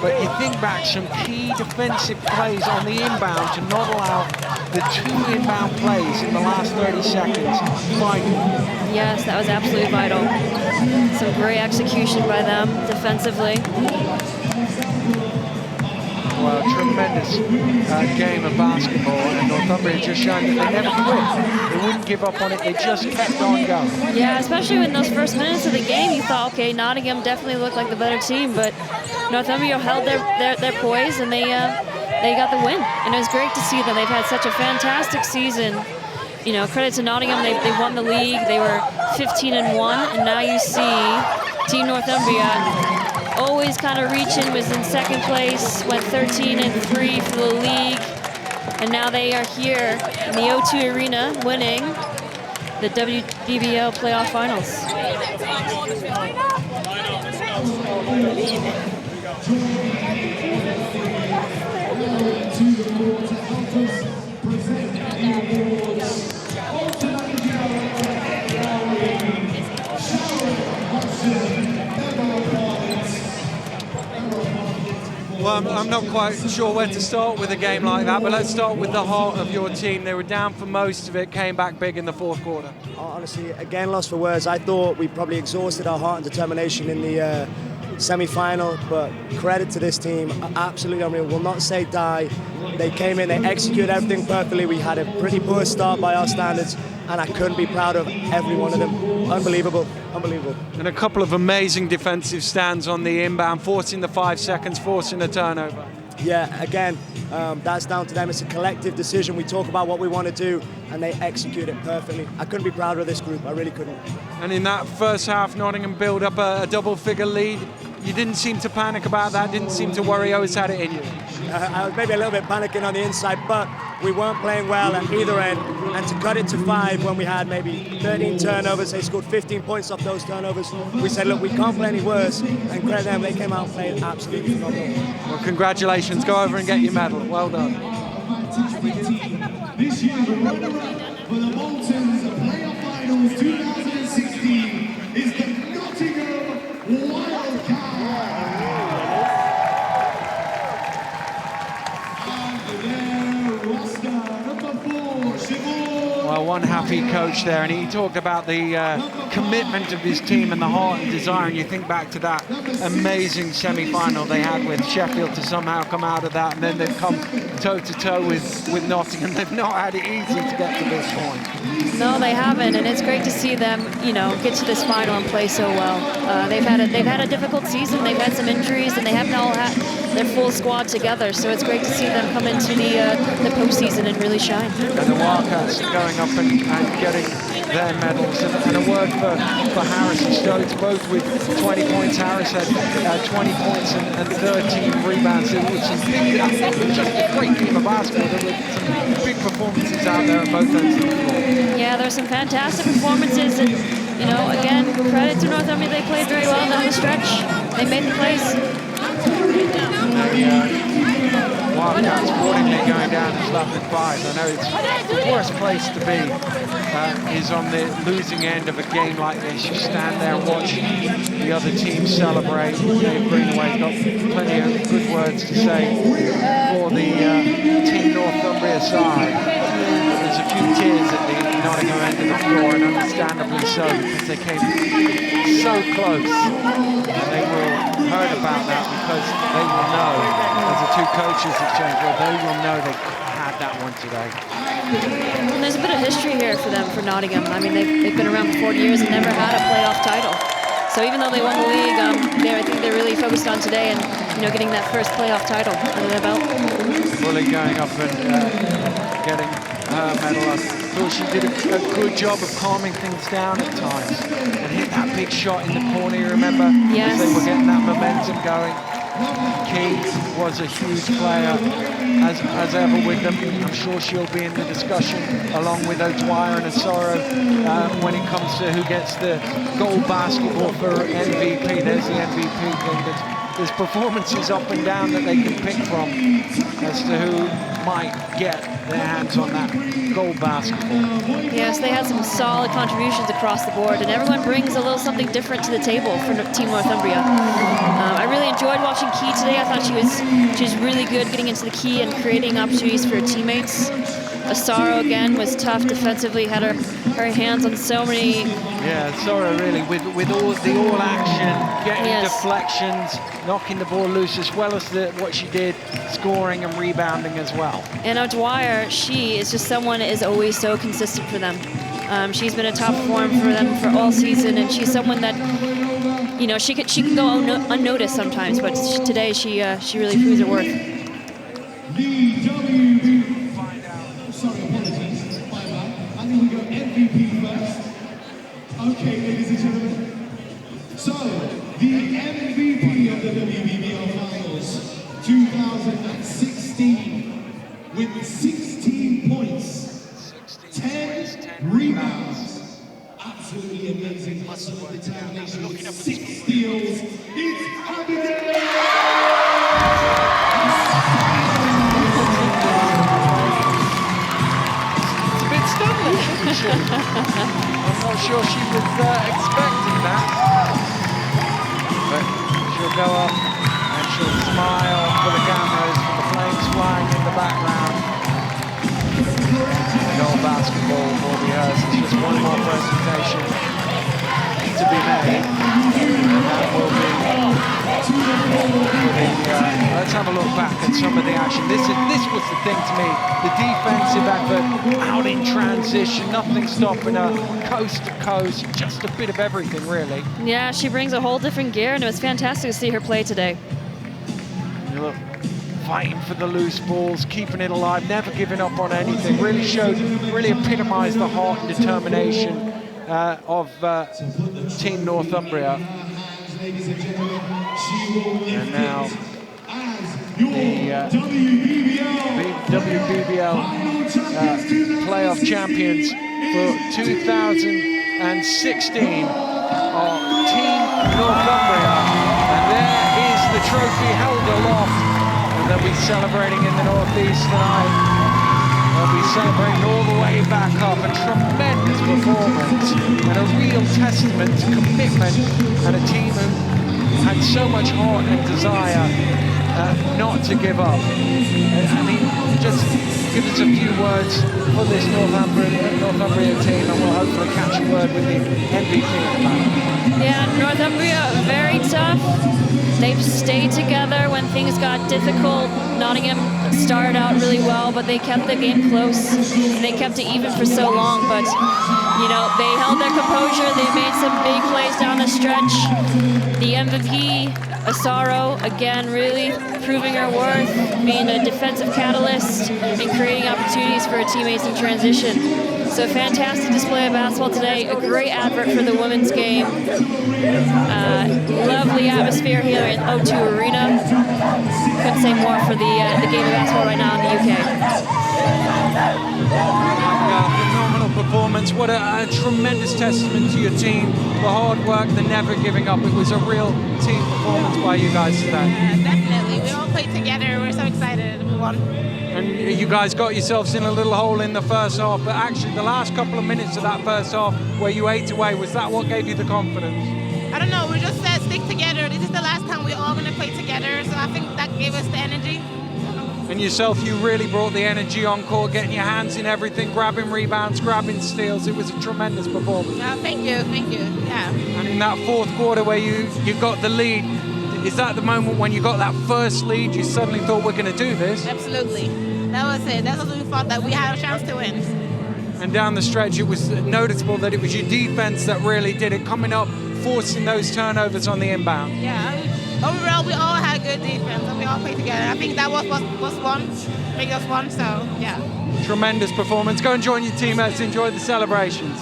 But you think back, some key defensive plays on the inbound to not allow the 2 inbound plays in the last 30 seconds. Vital. Yes, that was absolutely vital. Some great execution by them defensively. Well, tremendous game of basketball, and Northumbria just showing that they never quit. They wouldn't give up on it, they just kept on going. Yeah, especially in those first minutes of the game, you thought, okay, Nottingham definitely looked like the better team, but Northumbria held their poise, and they got the win. And it was great to see them. They've had such a fantastic season. You know, credit to Nottingham, they won the league. They were 15-1, and now you see Team Northumbria always kind of reaching, was in second place, went 13-3 for the league, and now they are here in the O2 Arena winning the WBBL playoff finals. Well, I'm not quite sure where to start with a game like that, but let's start with the heart of your team. They were down for most of it, came back big in the fourth quarter. Honestly, again, lost for words. I thought we probably exhausted our heart and determination in the semi-final, but credit to this team, absolutely unreal. Will not say die. They came in, they executed everything perfectly. We had a pretty poor start by our standards, and I couldn't be proud of every one of them. Unbelievable, unbelievable. And a couple of amazing defensive stands on the inbound, forcing the 5 seconds, forcing a turnover. Yeah, again, that's down to them. It's a collective decision. We talk about what we want to do, and they execute it perfectly. I couldn't be prouder of this group. I really couldn't. And in that first half, Nottingham built up a double-figure lead. You didn't seem to panic about that, didn't seem to worry, always had it in you. I was maybe a little bit panicking on the inside, but we weren't playing well at either end. And to cut it to 5 when we had maybe 13 turnovers, they scored 15 points off those turnovers. We said, look, we can't play any worse. And credit them, they came out and played absolutely phenomenal. Well, congratulations. Go over and get your medal. Well done. This year, the runner-up for the Bolton's Playoff Finals 2016 is the Nottingham Wildcats. And their roster, number 4, Siobhan. Well, one happy coach there, and he talked about the commitment of his team and the heart and desire, and you think back to that amazing semi-final they had with Sheffield to somehow come out of that, and then they've come toe-to-toe with Nottingham. They've not had it easy to get to this point. No, they haven't, and it's great to see them, you know, get to this final and play so well. They've had a difficult season. They've had some injuries, and they haven't all had their full squad together. So it's great to see them come into the postseason and really shine. And the Wildcats going up and getting their medals. And a word for Harris and Stokes, both with 20 points. Harris had 20 points and 13 rebounds. It was just a great game of basketball. There were some big performances out there on both ends of the floor. Yeah, there were some fantastic performances, and you know, again, credit to Northumbria. They played very well down the stretch. They made the plays. Wildcats accordingly going down as 11-5. I know it's the worst place to be is on the losing end of a game like this. You stand there and watch the other team celebrate. Dave Greenaway's got plenty of good words to say for the Team Northumbria side. There's a few tears at the Nottingham end of the floor, and understandably so, because they came so close. And they will heard about that because they will know, as the two coaches exchange, well, they will know they had that one today. And there's a bit of history here for them, for Nottingham. I mean, they've been around for 40 years and never had a playoff title. So even though they won the league, I think they're really focused on today and getting that first playoff title under their belt. Fully going up and getting her medal. I thought she did a good job of calming things down at times and hit that big shot in the corner, you remember? Yes. As they were getting that momentum going. Key was a huge player as ever with them. I'm sure she'll be in the discussion along with O'Dwyer and Asoro when it comes to who gets the gold basketball for MVP. There's the MVP thing. There's performances up and down that they can pick from as to who might get their hands on that gold basketball. Yes, they had some solid contributions across the board, and everyone brings a little something different to the table for Team Northumbria. I really enjoyed watching Key today. I thought she was really good getting into the key and creating opportunities for her teammates. Asaro again was tough defensively, had her hands on so many. Yeah, Asaro really with all action, getting deflections, knocking the ball loose, as well as what she did, scoring and rebounding as well. And O'Dwyer, she is just someone that is always so consistent for them. She's been a top performer for them for all season, and she's someone that, she can go unnoticed sometimes, but today she really proves her worth. Sorry, apologies. My bad. I think we go MVP first. Okay, ladies and gentlemen. So, the MVP of the WBBL Finals 2016 with 16 points, 10 rebounds. Absolutely amazing hustle, determination, 6 steals. It's Abigail! I'm not sure she was expecting that, but she'll go up and she'll smile for the cameras, for the flames flying in the background. The gold basketball will be hers. It's just one more presentation to be made, and that will be let's have a look back at some of the action. This was the thing to me, the defensive effort, out in transition, nothing stopping her, coast to coast, just a bit of everything really. Yeah, she brings a whole different gear, and it was fantastic to see her play today. You look, fighting for the loose balls, keeping it alive, never giving up on anything, really epitomised the heart and determination of Team Northumbria. And now the WBBL playoff champions for 2016 are Team Northumbria, and there is the trophy held aloft, and they'll be celebrating in the northeast tonight. They'll be celebrating all the way back up. A tremendous performance and a real testament to commitment, and a team who had so much heart and desire not to give up. I mean, just give us a few words for this Northumbria team, and we'll hopefully catch a word with the MVP at the moment. Yeah, Northumbria, very tough. They've stayed together when things got difficult. Nottingham started out really well, but they kept the game close, and they kept it even for so long. But, they held their composure. They made some big plays down the stretch. The MVP, Asaro, again, really proving her worth, being a defensive catalyst and creating opportunities for her teammates in transition. So fantastic display of basketball today, a great advert for the women's game. Lovely atmosphere here in O2 Arena. Couldn't say more for the game of basketball right now in the UK. Phenomenal performance. What a tremendous testament to your team. The hard work, the never giving up. It was a real team performance by you guys today. Yeah, definitely. We all played together. We're so excited. won. And you guys got yourselves in a little hole in the first half, but actually the last couple of minutes of that first half where you ate away, was that what gave you the confidence? I don't know, we just said stick together. This is the last time we're all going to play together, so I think that gave us the energy. And yourself, you really brought the energy on court, getting your hands in everything, grabbing rebounds, grabbing steals. It was a tremendous performance. Thank you, yeah. And in that fourth quarter where you got the lead, is that the moment when you got that first lead, you suddenly thought, we're going to do this? Absolutely. That was it. That's what we thought, that we had a chance to win. And down the stretch, it was noticeable that it was your defense that really did it, coming up, forcing those turnovers on the inbound. Yeah, overall, we all had good defense and we all played together. I think that was one, make us one, so yeah. Tremendous performance. Go and join your teammates, enjoy the celebrations.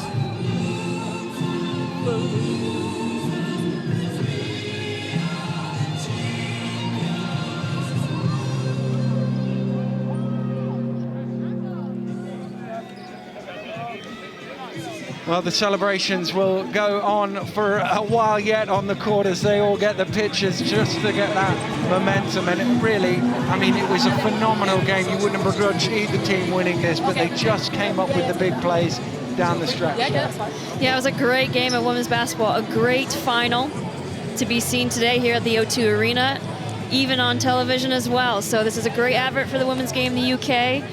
Well, the celebrations will go on for a while yet on the court as they all get the pitches just to get that momentum. And it really, I mean, it was a phenomenal game. You wouldn't have begrudged either team winning this, but they just came up with the big plays down the stretch. Yeah, it was a great game of women's basketball, a great final to be seen today here at the O2 Arena, even on television as well. So this is a great advert for the women's game in the UK.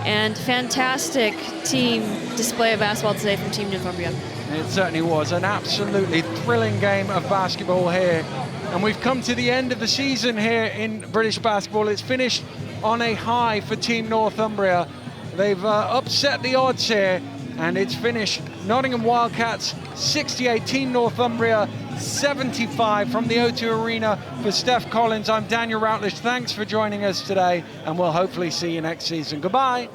And fantastic team display of basketball today from Team Northumbria. It certainly was an absolutely thrilling game of basketball here. And we've come to the end of the season here in British basketball. It's finished on a high for Team Northumbria. They've upset the odds here, and it's finished Nottingham Wildcats 68, Team Northumbria 75 from the O2 Arena. For Steph Collins, I'm Daniel Routledge. Thanks for joining us today, and we'll hopefully see you next season. Goodbye.